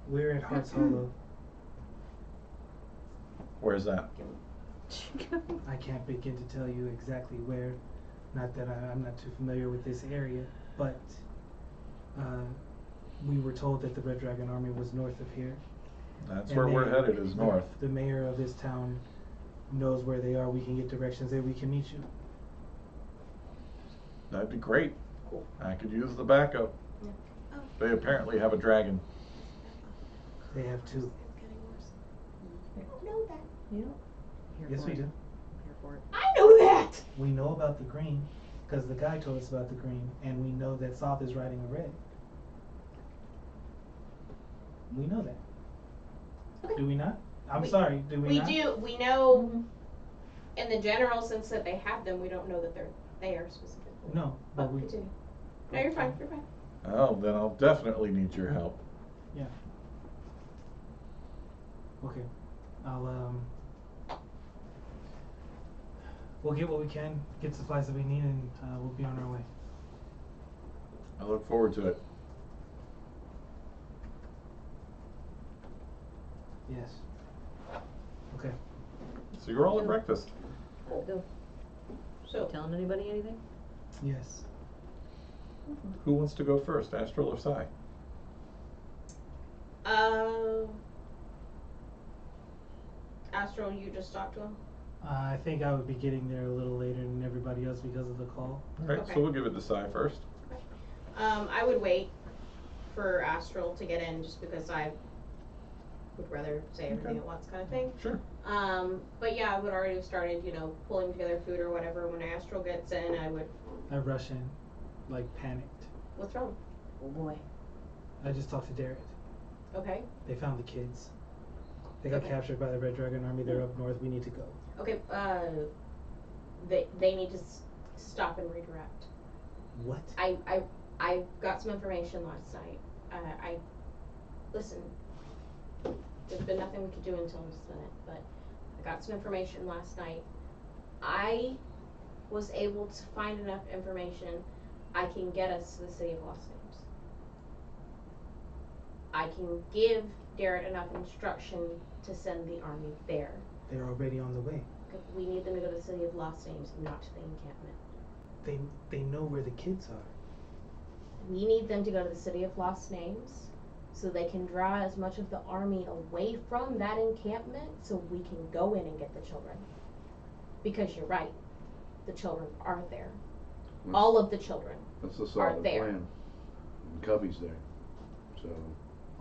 We're at Hearts Hollow. Where's that? I can't begin to tell you exactly where. Not that I'm not too familiar with this area, but we were told that the Red Dragon army was north of here. That's And where we're they- headed, is north. The mayor of this town knows where they are. We can get directions there. We can meet you. That'd be great. Cool. I could use the backup. Yeah. Oh. They apparently have a dragon. They have two. It's getting worse. I don't know that. You don't? Here Yes, for we it. do. Here for it. I know that. We know about the green because the guy told us about the green, and we know that Soth is riding a red. We know that. Okay. Do we not? I'm We- sorry. Do we We not? do. We know in the general sense that they have them. We don't know that they're there specifically. No, but we. Continue. No, you're fine. You're fine. Oh, then I'll definitely need your help. Yeah. Okay. I'll we'll get what we can, get supplies that we need, and we'll be on our way. I look forward to it. Yes. Okay. So you're all at breakfast. Go. So, Telling anybody anything? Yes. Who wants to go first, Astral or Sai? Astral, you just talked to him? I think I would be getting there a little later than everybody else because of the call. Alright, Okay. so we'll give it to Sai first. I would wait for Astral to get in just because I would rather say everything at once kind of thing. Sure. But yeah, I would already have started, pulling together food or whatever. When Astral gets in, I rush in, like panicked. what's wrong? Oh boy. I just talked to Derek. Okay. They found the kids. They got Okay. captured by the Red Dragon Army. They're up north. We need to go. Okay, they need to stop and redirect. What? I got some information last night. Listen, there's been nothing we could do until this minute, but I got some information last night. I was able to find enough information. I can get us to the city of Lost Names. I can give Garrett enough instruction to send the army there. They're already on the way. We need them to go to the city of Lost Names, not to the encampment. They know where the kids are. We need them to go to the city of Lost Names so they can draw as much of the army away from that encampment so we can go in and get the children. Because you're right, the children are there. All of the children That's the are solid there. plan. And Cubby's there. So,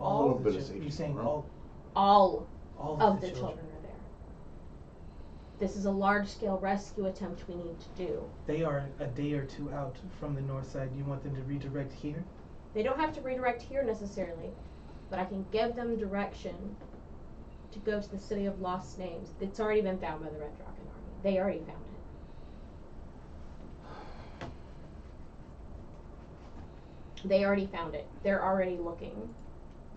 All little of bit the of children. safety You're saying for 'em. All all of the children are there. This is a large-scale rescue attempt we need to do. They are a day or two out from the north side. You want them to redirect here? They don't have to redirect here necessarily, but I can give them direction to go to the city of Lost Names. It's already been found by the Red Dragon Army. They already found it. They already found it. They're already looking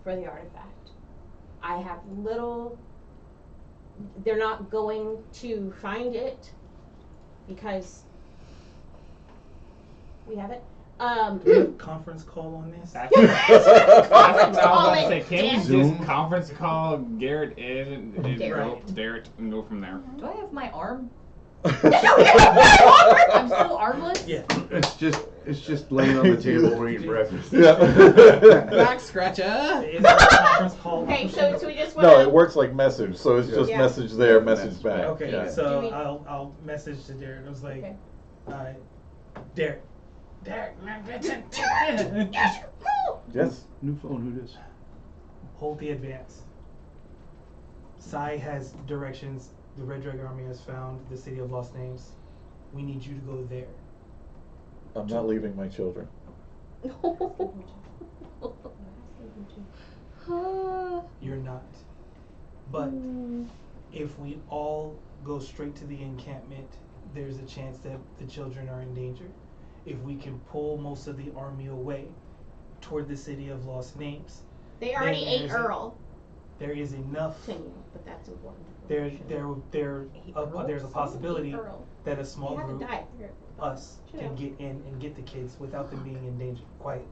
for the artifact. I have they're not going to find it because we have it. Do we have a conference call on this? That's what I was about to say. Can we Zoom. just conference call Garrett in and Garrett. Garrett and go from there? Do I have my arm? I'm I'm still armless? Yeah. it's just laying on the table where you eat breakfast. Back scratcher. Is there a conference call? Okay, so we just want No, it works like message, so it's just Yeah. message there, message back. Okay, Yeah. so Do we- I'll message to Derek. I was like, Okay. Derek, Yes. New phone, who dis? hold the advance. Sai has directions. The Red Dragon Army has found the city of Lost Names. We need you to go there. I'm not leaving my children. You're not. But if we all go straight to the encampment, there's a chance that the children are in danger. If we can pull most of the army away toward the city of Lost Names, They already Then ate there's a- Earl. there is enough. Continue, but that's important. There's a possibility Earl. that a They small haven't group, died. They're- us, Chill can out. get in and get the kids without them being in danger quietly,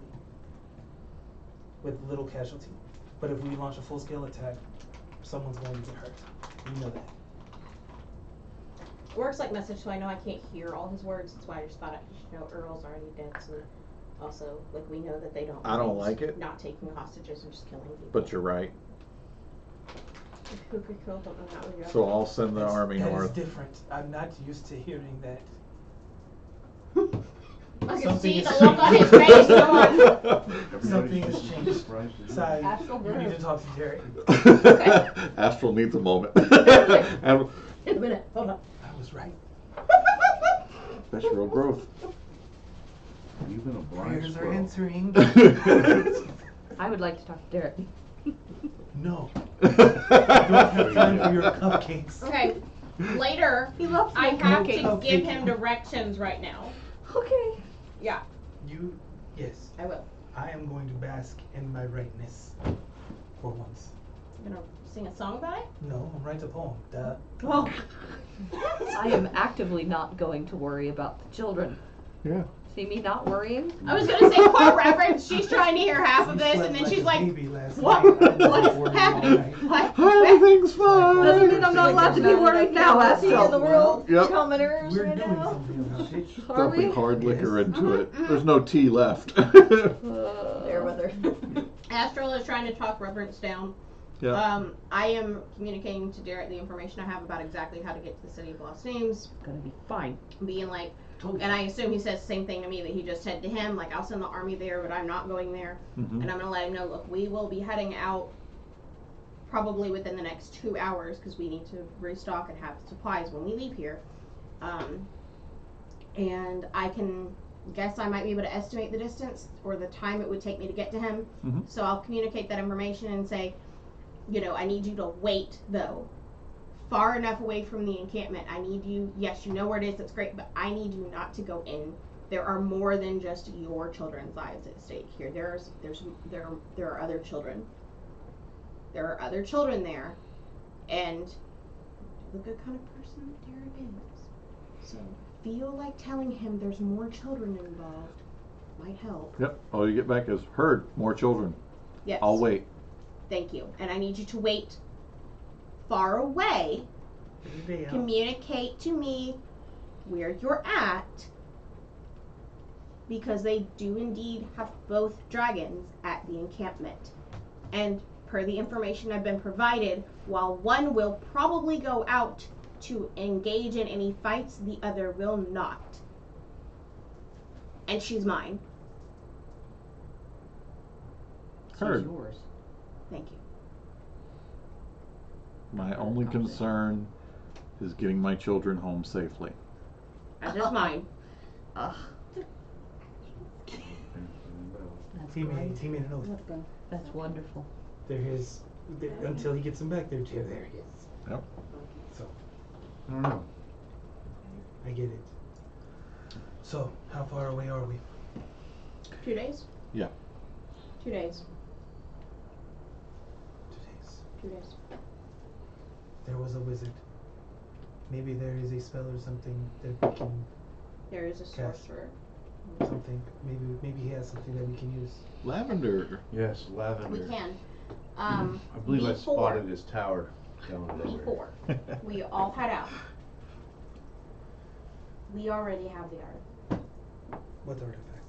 with little casualty. But if we launch a full-scale attack, someone's going to get hurt. You know that. It works like message, so I know I can't hear all his words. That's why I just thought you should know Earl's already dead. So also, like, we know that they don't. I don't mind like it. Not taking hostages and just killing people. But you're right. Who could kill them? That would be So I'll send the army That is north. different. I'm not used to hearing that. I can Something see is the look on his face. Come on. Something has Everybody's changed. surprised to do Sai, Astral you need Verb. to talk to Derek. Astral needs a moment. And In a minute. Hold on. I was right. that's real growth. You've been a blind Prayers are squirrel. answering. I would like to talk to Derek. No. I don't have time for your cupcakes. Okay. Later, He loves I smoking have to cupcakes. give him directions right now. Okay. Yeah. You Yes. I will. I am going to bask in my rightness for once. You're gonna sing a song about it? No, write a poem. Duh. Oh. I am actively not going to worry about the children. Yeah. See me not worrying? I was gonna say for reference, she's trying to hear half of this, and then she's like, "What? What is happening? What? Everything's fine. Doesn't mean I'm not allowed to be worried now, Astro. in the world, Yep. commoners We're right doing now. something about it. Are we? Dumping hard liquor into it. There's no tea left. There, whether. Astral is trying to talk reference down. Yeah. I am communicating to Derek the information I have about exactly how to get to the City of Lost Names. Gonna be fine. Being like, and I assume he says the same thing to me that he just said to him, like, I'll send the army there, but I'm not going there. Mhm. And I'm gonna let him know, look, we will be heading out probably within the next 2 hours because we need to restock and have supplies when we leave here. And I can guess I might be able to estimate the distance or the time it would take me to get to him. Mhm. So I'll communicate that information and say, you know, I need you to wait though. Far enough away from the encampment. I need you, yes, you know where it is, that's great, but I need you not to go in. There are more than just your children's lives at stake here. There are other children. There are other children there. And the good kind of person that Derek is. So feel like telling him there's more children involved might help. Yep. All you get back is heard. More children. Yes. I'll wait. Thank you. And I need you to wait far away. Communicate to me where you're at, because they do indeed have both dragons at the encampment. And per the information I've been provided, while one will probably go out to engage in any fights, the other will not. And she's mine. Heard. She's yours. Thank you. My only concern is getting my children home safely. That's just mine. Ugh. That's He great. made an oath. That's wonderful. They're his. Until he gets them back, they're two. There he is. Yep. So I don't know. I get it. So how far away are we? 2 days? Yeah. 2 days. 2 days. 2 days. There was a wizard. Maybe there is a spell or something that we can There is a Cast. sorcerer. something. Maybe he has something that we can use. Lavender. Yes, lavender. We can. I believe I before- spotted his tower down the desert. Before we all head out, we already have the art. What artifact?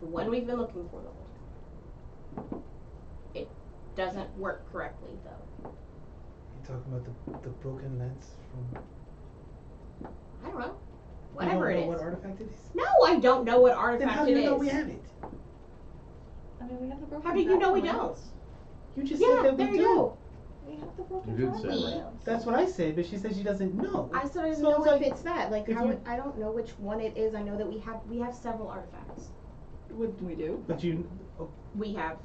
The one we've been looking for the whole time. It doesn't work correctly though. You talking about the broken lance from? I don't know. You Whatever don't it know is. what artifact it is? No, I don't know what Then artifact how do it you know is. we have it? I mean, we have the broken How do you know we back don't? lance. You just Yeah, said that there we you do. go. We have the broken You did back say that. lance. That's what I said, but she said she doesn't know. I said I didn't So know it's if like, it's that. Like if how you- I don't know which one it is. I know that we have several artifacts. We do. But you, oh, We have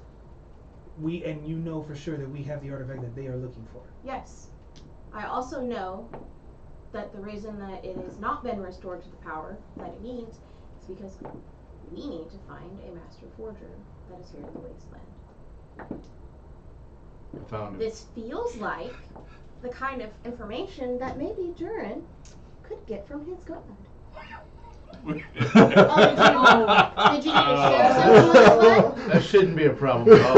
and you know for sure that we have the artifact that they are looking for. yes. I also know that the reason that it has not been restored to the power that it needs is because we need to find a master forger that is here in the wasteland. I found it. This feels like the kind of information that maybe Durin could get from his god. Did you need to share something with us, bud? That shouldn't be a problem at all.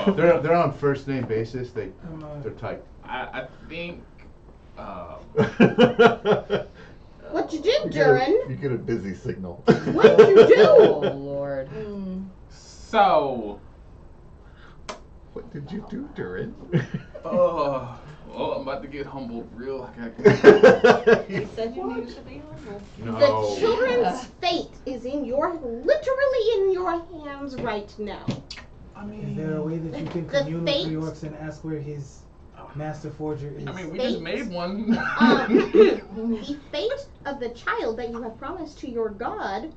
Oh. They're on first name basis. They're tight. I think. What you did, Durin? You get a busy signal. What did you do? Oh Lord. So. What did you do, Durin? Oh, I'm about to get humbled real. You said you needed to be humble. No. The children's fate is literally in your hands right now. Is there a way that you can The commune with fate- the orcs and ask where his master forger is? I mean, we just made one. The fate of the child that you have promised to your god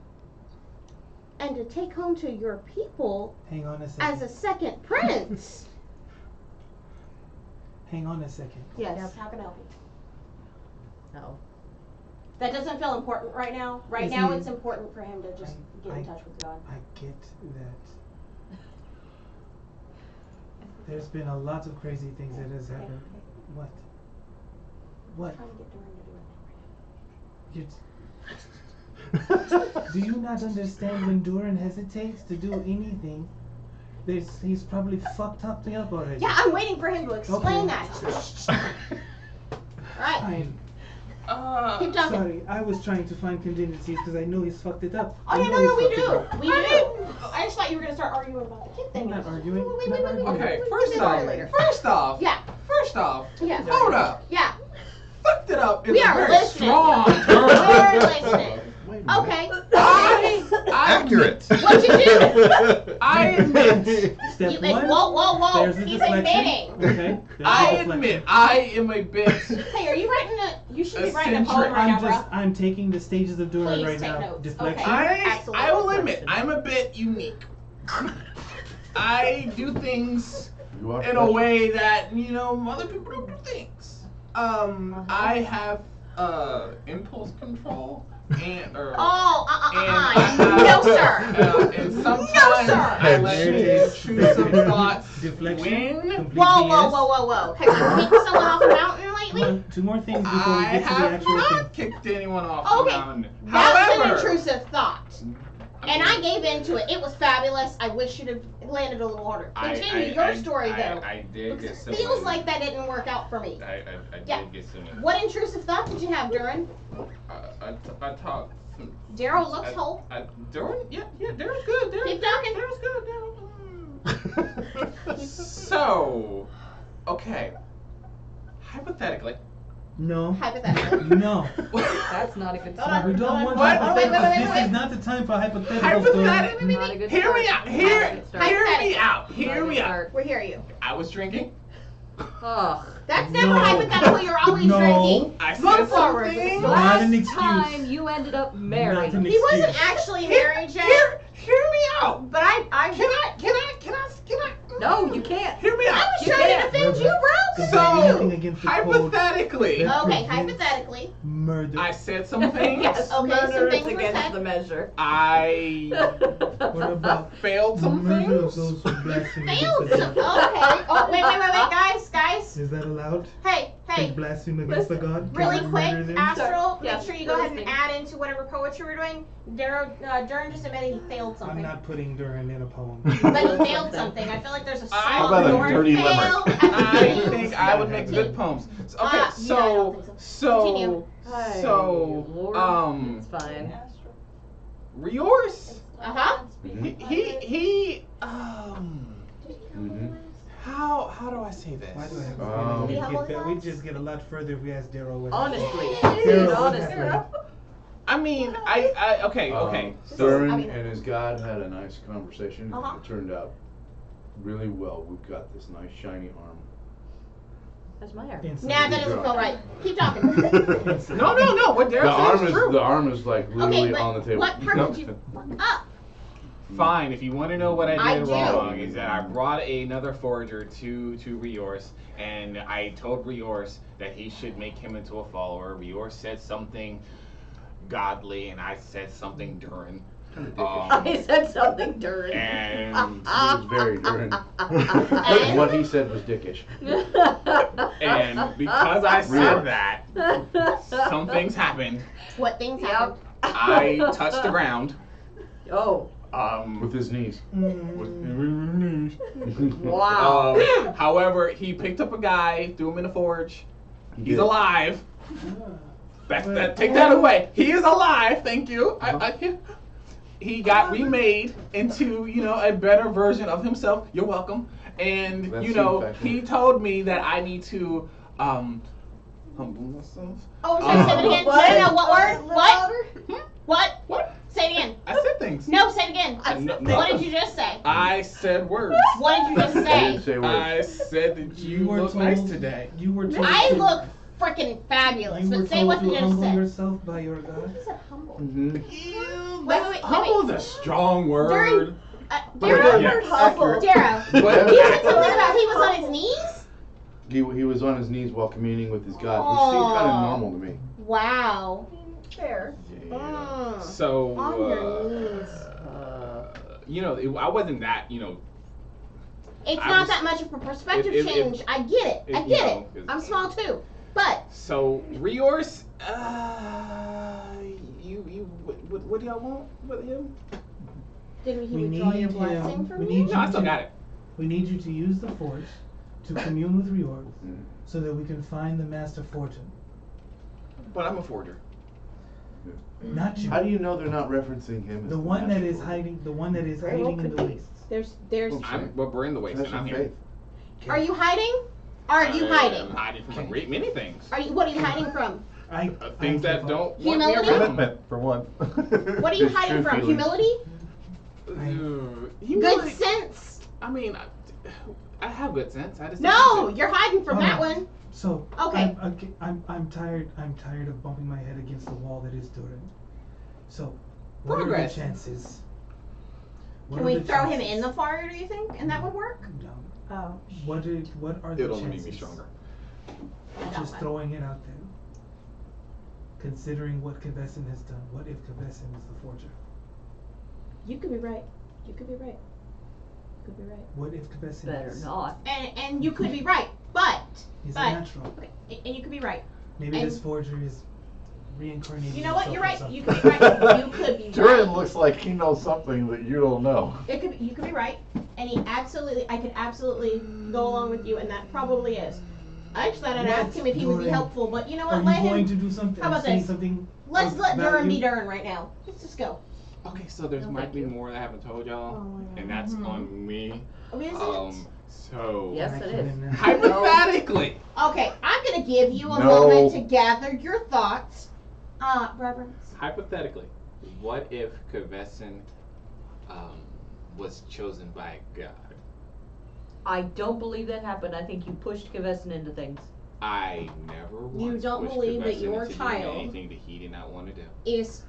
and to take home to your people Hang on a second. as a second prince. Hang on a second. Yes, how can I help you? No. That doesn't feel important right now. Right Is now, he- it's important for him to just get in touch with God. I get that. There's been a lot of crazy things that has happened. What? What? Trying to get Durin to do it. Do you not understand when Durin hesitates to do anything? He's probably fucked up already. Yeah, I'm waiting for him to explain Okay. that. Alright, Fine. keep talking. Sorry, I was trying to find contingencies because I know he's fucked it up. Oh, yeah, no, we do. We do. I just thought you were going to start arguing about the kid thing. I'm not arguing. Wait, Not arguing. Okay, We'll first get to it off, later. yeah. First off, Yeah. hold up. Yeah, Fucked it up is we a are very listening. strong We're term. listening. Okay. Accurate. What'd you do? I admit, Step You, one. whoa. There's a He's deflection. admitting. Okay. there's a I deflection. admit, I am a bit. Hey, are you writing you should be writing a Eccentric. poem right now, bro. I'm taking the stages of Durin Please right take now. notes, Deflection. okay? I Absolutely. will admit, I'm a bit unique. I do things You are in a way that, other people don't do things. I have impulse control and No, no sir. and sometimes No, sir. I let There it is. intrusive thoughts Deflection. win. Complete Whoa. BS. Have you kicked someone off a mountain lately? Come on, 2 more things before we I get to the have actual not thing. kicked anyone off Okay, the mountain. That's an However, intrusive thought. And I gave into it. It was fabulous. I wish you'd have landed a little harder. Continue your story, though. I did get Because some. it feels like that didn't work out for me. I Yeah. did get some. What intrusive thought did you have, Durin? I talked. Daryl looks whole. Durin? Yeah, Durin's good. Keep talking. Durin's good. So, okay. Hypothetically. No. Hypothetically. No. That's not a good Hold on. start. We don't want What? hypotheticals. Wait. This is not the time for hypotheticals. Durin. Hypothetically, Not a good hear me start. out. Not a Hear good start. me out. Not a Hear good me out. start. We hear you. I was drinking. Ugh. That's never No. hypothetical. You're always No. drinking. I Look said forward. something. Not an Last excuse. time you ended up married. Not an He wasn't excuse. actually married yet. Hear me out. But I Can I? No, you can't. Hear me out. was You trying to can't. defend you, bro. Is So, there anything against the code hypothetically, that Okay, prevents hypothetically. Murder. I said some things. Yes, Okay, some murder things is were against said. the measure. I What about failed some murder of things. those who blaspheme Failed against some. the Okay. God? Oh, wait, guys. Is that allowed? Hey. Can blaspheme against the God? Can Really we quick, murder them? Astral, Yeah, make sure you go ahead and listening. add into whatever poetry we're doing. Durin just admitted he failed I'm something. not putting Durin in a poem. But he failed something. I feel like there's a song. How about a Durin dirty failed limerick? at the I beginning. think I would make good poems. Okay, Yeah, I don't think Continue. Ay, so, Lord, it's fine. Rior's, Uh-huh. he, Mhm. how do I say this? Why do I have a Um, feeling Yeah, we'd what get, was we'd that? just get a lot further if we asked Daryl what Honestly. Daryl, what Honestly. happened? I mean, okay. Durin I mean- and his God had a nice conversation. Uh-huh. It turned out really well. We've got this nice shiny arm. That's my arm. Inside Nah, the that doesn't drunk. feel right. Keep talking. Inside. No. What Derek said is true. The arm is like literally Okay, on the but table. what part did you fuck up? Fine, if you want to know what I I did do. wrong, is that I brought another forager to Rior's, and I told Rior's that he should make him into a follower. Rior said something godly, and I said something Durin. I said something during. And It was very Durin. And- What he said was dickish. and because I Really? said that, some things happened. What things happened? I touched the ground. Oh, With his knees. wow. However, he picked up a guy, threw him in a forge. He He's did. alive. Take that away. He is alive. Thank you. He got remade into, a better version of himself. You're welcome. And, That's the he told me that I need to, humble myself. Oh, sorry, say it again. No, what word? What? What? What? Say it again. I said things. No, say it again. No. What did you just say? I said words. What did you just I say? didn't say words. I said that you were look told, nice today. You were told I to, look freaking fabulous, you were but say told what to you just humble said. yourself by your God. You said humble. Mhm. Wait. Humble's a strong word. During, But Darrow, yeah, Humble. Darrow, But- he said something about he was on his knees? He was on his knees while communing with his God, which seemed kind of Aw. normal to me. Wow. Fair. So, On your knees. you know, I wasn't that, you know. It's I not was- that much of a perspective it- change. I get it. I you get know, it. I'm small too. But So, Riors, what do y'all want with him? did he We withdraw your need blessing him. from We you? need No, I you still to. got it. We need you to use the forge to commune with Rior, Mm. so that we can find the Master Forger. But I'm a forger. Not you. How do you know they're not referencing him as The one that master is forger? hiding. The one that is Very well hiding in could the be. wastes. There's. Well, We're in the waste, and Profession I'm of here. faith. Are you hiding? Are you hiding? I'm hiding from a great many things. What are you hiding from? Things that don't want me Humility? around. Commitment, for one. What are you hiding from? Humility? Humility. Good sense? I mean, I have good sense. I just don't No, use it. you're hiding from that one. So Okay. I'm tired. I'm tired of bumping my head against the wall that is Durin. So, what Progress. are the chances? What Can are we the throw him chances? in the fire, do you think? And that would work? No. Oh. What are the It'll only chances? make me stronger. Just throwing it out there. Considering what Kavessin has done, what if Kavessin is the forger? You could be right. You could be right. You could be right. What if Kavessin Better is? not. And you could be right, but He's a but natural. okay, and you could be right. Maybe and- this forger is reincarnated. You know what? You're himself right. or You something. could be right. You could be Durin right. looks like he knows something that you don't know. You could be right, and I could absolutely go along with you, and that probably is. I just thought I'd What? ask him if he would be Durin, helpful, but you know Are what? you Let going him. to do something? How about say this? something? Let's of let Durin be value? Durin right now. Let's just go. Okay, so there's No, might thank be you. more that I haven't told y'all, Oh my God. and that's on me. Oh, is it? So Yes, Can I it kill is. him now? hypothetically, Okay, I'm gonna give you a No. moment to gather your thoughts. Reverence. hypothetically, what if Kavessin was chosen by God? I don't believe that happened. I think you pushed Kavessin into things. I never once You don't pushed believe that Kavessin your into doing child anything that he did not want to do. Is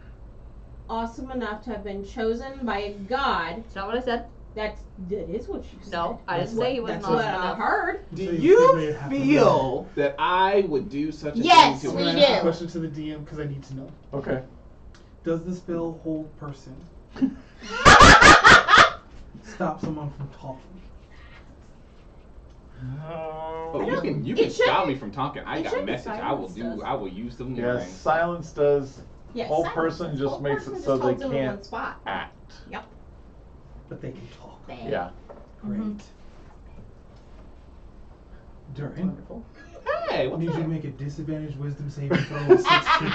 awesome enough to have been chosen by a god. It's not what I said. That is what you said. No, I didn't say he was That's not what awesome I enough. heard. Do So you figure it happened. feel that I would do such a Yes, thing to we him? Can I ask a do. question to the DM because I need to know. Okay. Does the spell hold person stop someone from talking? Oh, you can It stop shouldn't- me from talking. I it got a shouldn't. message. Silence does. I will use the Yes, boomerang. silence does. Yes, Whole silence. person just Whole makes person it just so they holds them in can't one spot. act. Yep. But they can talk. Yeah. Great. Durin, Wonderful. Hey, I what's need you to up? make a disadvantage wisdom saving throw of 16.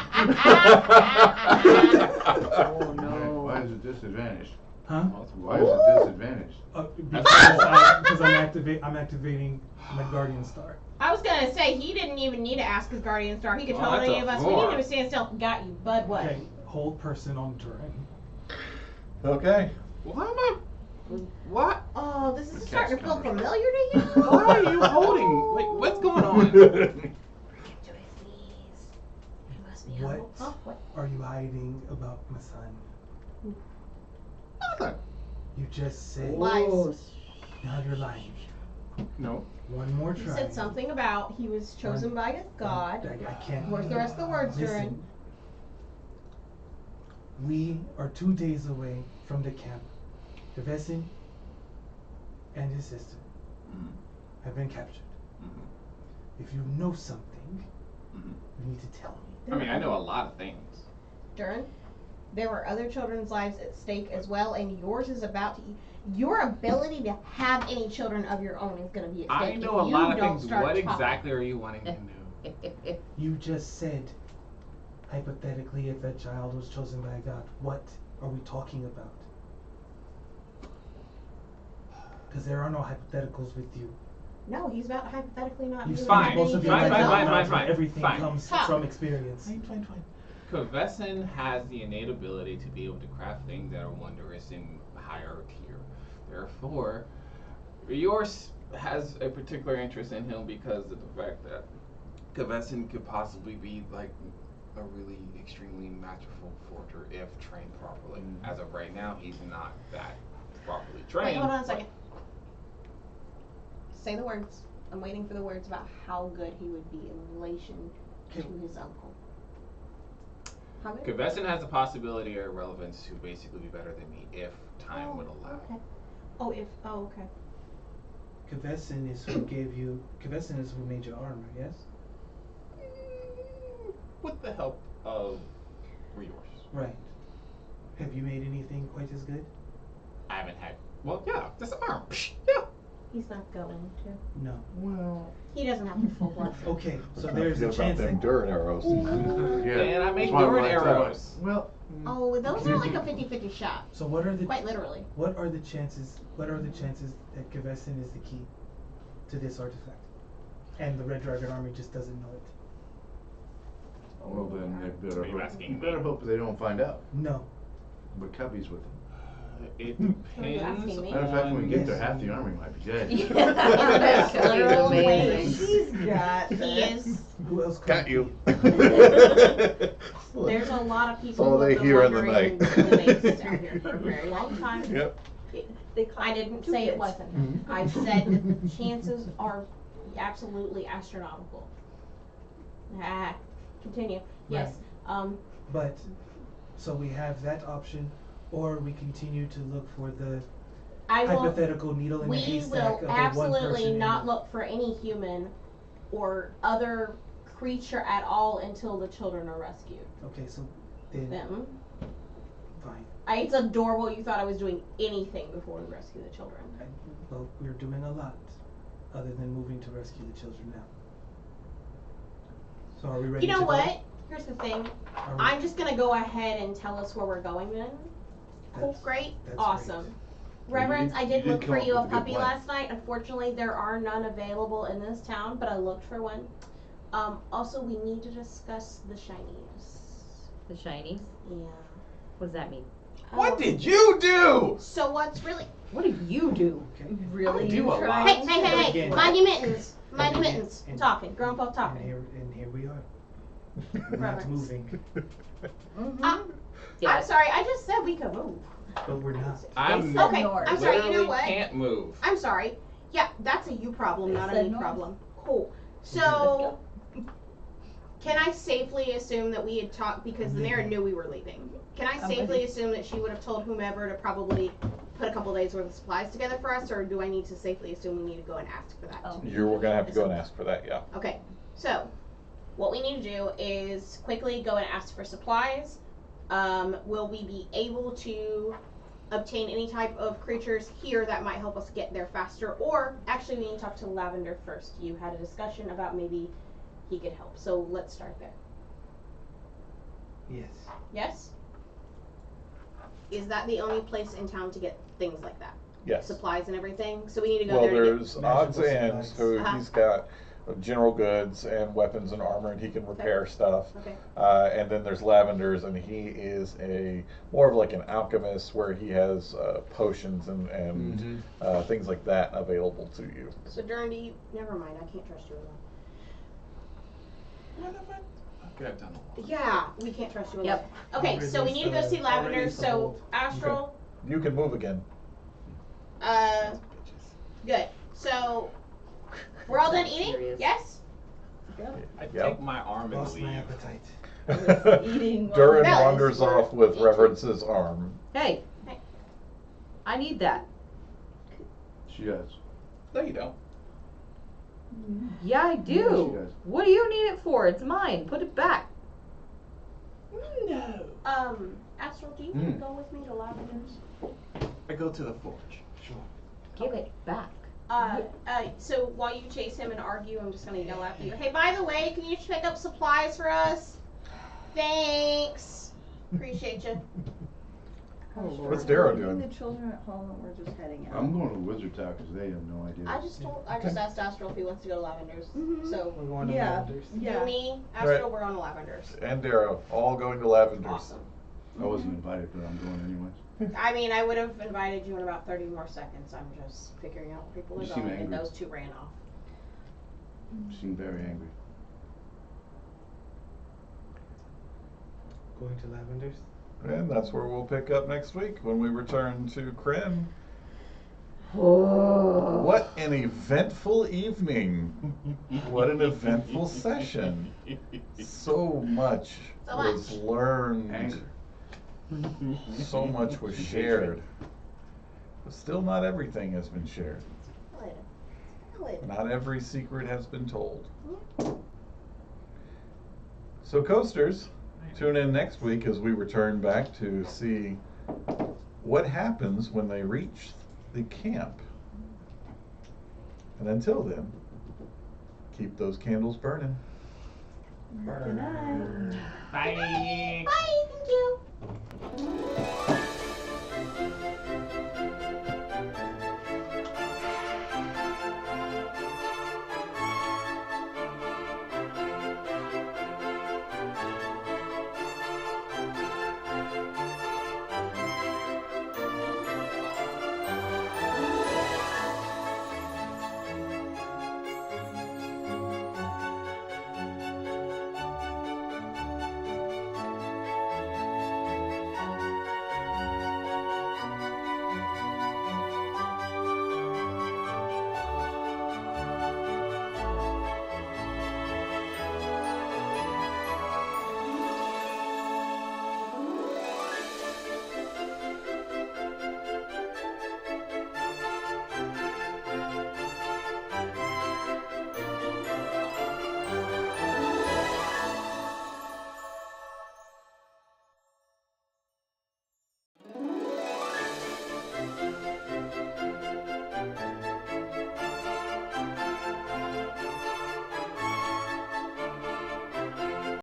Oh no. Why is it disadvantaged? Huh? Why is it disadvantaged? Because I'm activating my Guardian Star. I was gonna say he didn't even need to ask his guardian star. He could Oh, tell that's any a of us. four. We need him to stand still. Got you, bud. What? Okay, hold person on Durin. Okay. Why am I? What? Oh, this is The starting to cat's feel coming. familiar to you. Why are you holding? Wait, what's going on? What Oh, what? are you hiding about my son? Nothing. You just said. Lies. Now you're lying. No. One more He try. said something about he was chosen by a god. I can't. Where's the rest of the words, Listen. Durin? We are 2 days away from the camp. Kavessin and his sister have been captured. If you know something, you need to tell me. I mean, I know a lot of things. Durin, there were other children's lives at stake as well, and yours is about to. Your ability to have any children of your own is going to be at stake. I know a if lot you of don't things. start What talking. exactly are you wanting to know? You just said, hypothetically, if that child was chosen by God, what are we talking about? Because there are no hypotheticals with you. No, he's about to hypothetically not. You've doing Fine. spent most of anything your Fine, life fine, out fine, loud fine, where everything fine. comes Fine. from experience. Fine. Kavessin has the innate ability to be able to craft things that are wondrous in higher tier. Therefore, yours has a particular interest in him because of the fact that Kavessin could possibly be like a really extremely masterful forger if trained properly. As of right now, he's not that properly trained. Wait, hold on a second. Say the words. I'm waiting for the words about how good he would be in relation to his uncle. How good? Kavessin has the possibility or relevance to basically be better than me if time would allow. Okay. Okay. Kavessin is who made your armor, yes? With the help of yours. Right. Have you made anything quite as good? I haven't had. Well, yeah, this arm. Yeah. He's not going to. No. Well, He doesn't have the full blood. Okay, so I there's a forget chance about them that Durin arrows. Yeah. And I make that's why I'm Durin like that. arrows. Well, Oh, those are like a 50-50 shot. So what are the Quite literally. What are the chances that Kavessin is the key to this artifact? And the Red Dragon Army just doesn't know it? well then they better Are you hope, asking you better me? hope they don't find out. No. But Cubby's with them. It you depends. asking me? Matter of fact, when we get Yes. there, half the army might be dead. That's Literal amazing. way. She's got He this. is. Who else could Got it you. be? There's a lot of people all who they have been hear in the wondering night. who based out here for a very long time. Yep. I didn't say it wasn't. Mhm. I said that the chances are absolutely astronomical. Continue. Yes. But so we have that option, or we continue to look for the I will. hypothetical needle in the We haystack will of the one absolutely person in not it. look for any human or other creature at all until the children are rescued. Okay, so then Them. fine. It's adorable. You thought I was doing anything before we rescue the children. Well, we're doing a lot, other than moving to rescue the children now. So are we ready You know to what? go? Here's the thing. Are we- I'm just gonna go ahead and tell us where we're going then. Cool, That's- great, that's awesome. great. Well, you Reverends, did- I you did did look come for up you a with a good puppy plan. last night. Unfortunately, there are none available in this town, but I looked for one. Also, we need to discuss the shinies. The shinies? Yeah. What does that mean? What did you do? So what's really? What did you do? Okay. Really? I do You a lot. tried? Hey! Again. Mind your mittens. Mind your mittens. I'm And- talking. Grown folk And talking. here we are. We're not Reverends. moving, I'm sorry. I just said we could move. but we're not. I'm Okay. north. I'm sorry. You know literally what? can't move. I'm sorry. Yeah, that's a you problem, They not a said me north. problem. Cool. So, can I safely assume that we had talked because the mayor knew we were leaving? Can I safely assume that she would have told whomever to probably put a couple days worth of supplies together for us, or do I need to safely assume we need to go and ask for that? Oh. You're gonna have to go and ask for that, yeah. Okay. So, what we need to do is quickly go and ask for supplies. Will we be able to obtain any type of creatures here that might help us get there faster? Or, actually, we need to talk to Lavender first. You had a discussion about maybe he could help. So, let's start there. Yes. Yes? Is that the only place in town to get things like that? Yes. Supplies and everything? So we need to go Well, there to there's get odds and magical ends supplies. who he's got general goods and weapons and armor, and he can repair stuff. Okay. And then there's Lavender's, and he is more of like an alchemist, where he has potions and things like that available to you. So, Durn, never mind. I can't trust you at all. I could have done a lot. Yeah, we can't trust you alone. Yep. Okay, so we need to go see Lavender. Already So sold. Astral, You can move again. good. So we're all done eating? Serious. Yes? I Yep. take my arm and Lost my leave. appetite. Eating while Durin Alice wanders were off with eating. Reverence's arm. Hey. Hey. I need that. She does. No, you don't. Yeah, I Yeah, she do. does. What do you need it for? It's mine. Put it back. No. Astral, do you want to go with me to Lavender's? I go to the forge. Sure. Give it back. So while you chase him and argue, I'm just gonna yell after you. Hey, by the way, can you just pick up supplies for us? Thanks. Appreciate you. What's Darrow Leaving doing? the children at home and we're just heading out. I'm going to Wizard Town because they have no idea. I just asked Astral if he wants to go to Lavender's. Mhm. So We're going to Yeah. Lavender's. Yeah. you, me, Astral, we're on to Lavender's. And Darrow, all going to Lavender's. Awesome. I wasn't invited, but I'm going anyways. I mean, I would have invited you in about 30 more seconds. I'm just figuring out where people are You seem going, and angry. those two ran off. You seem very angry. Going to Lavender's. And that's where we'll pick up next week when we return to Kryn. Oh. What an eventful evening. What an eventful session. So much So was much. learned. Anger. So much was shared. But still not everything has been shared. Not every secret has been told. So coasters, tune in next week as we return back to see what happens when they reach the camp. And until then, keep those candles burning. Good night. Bye. Bye.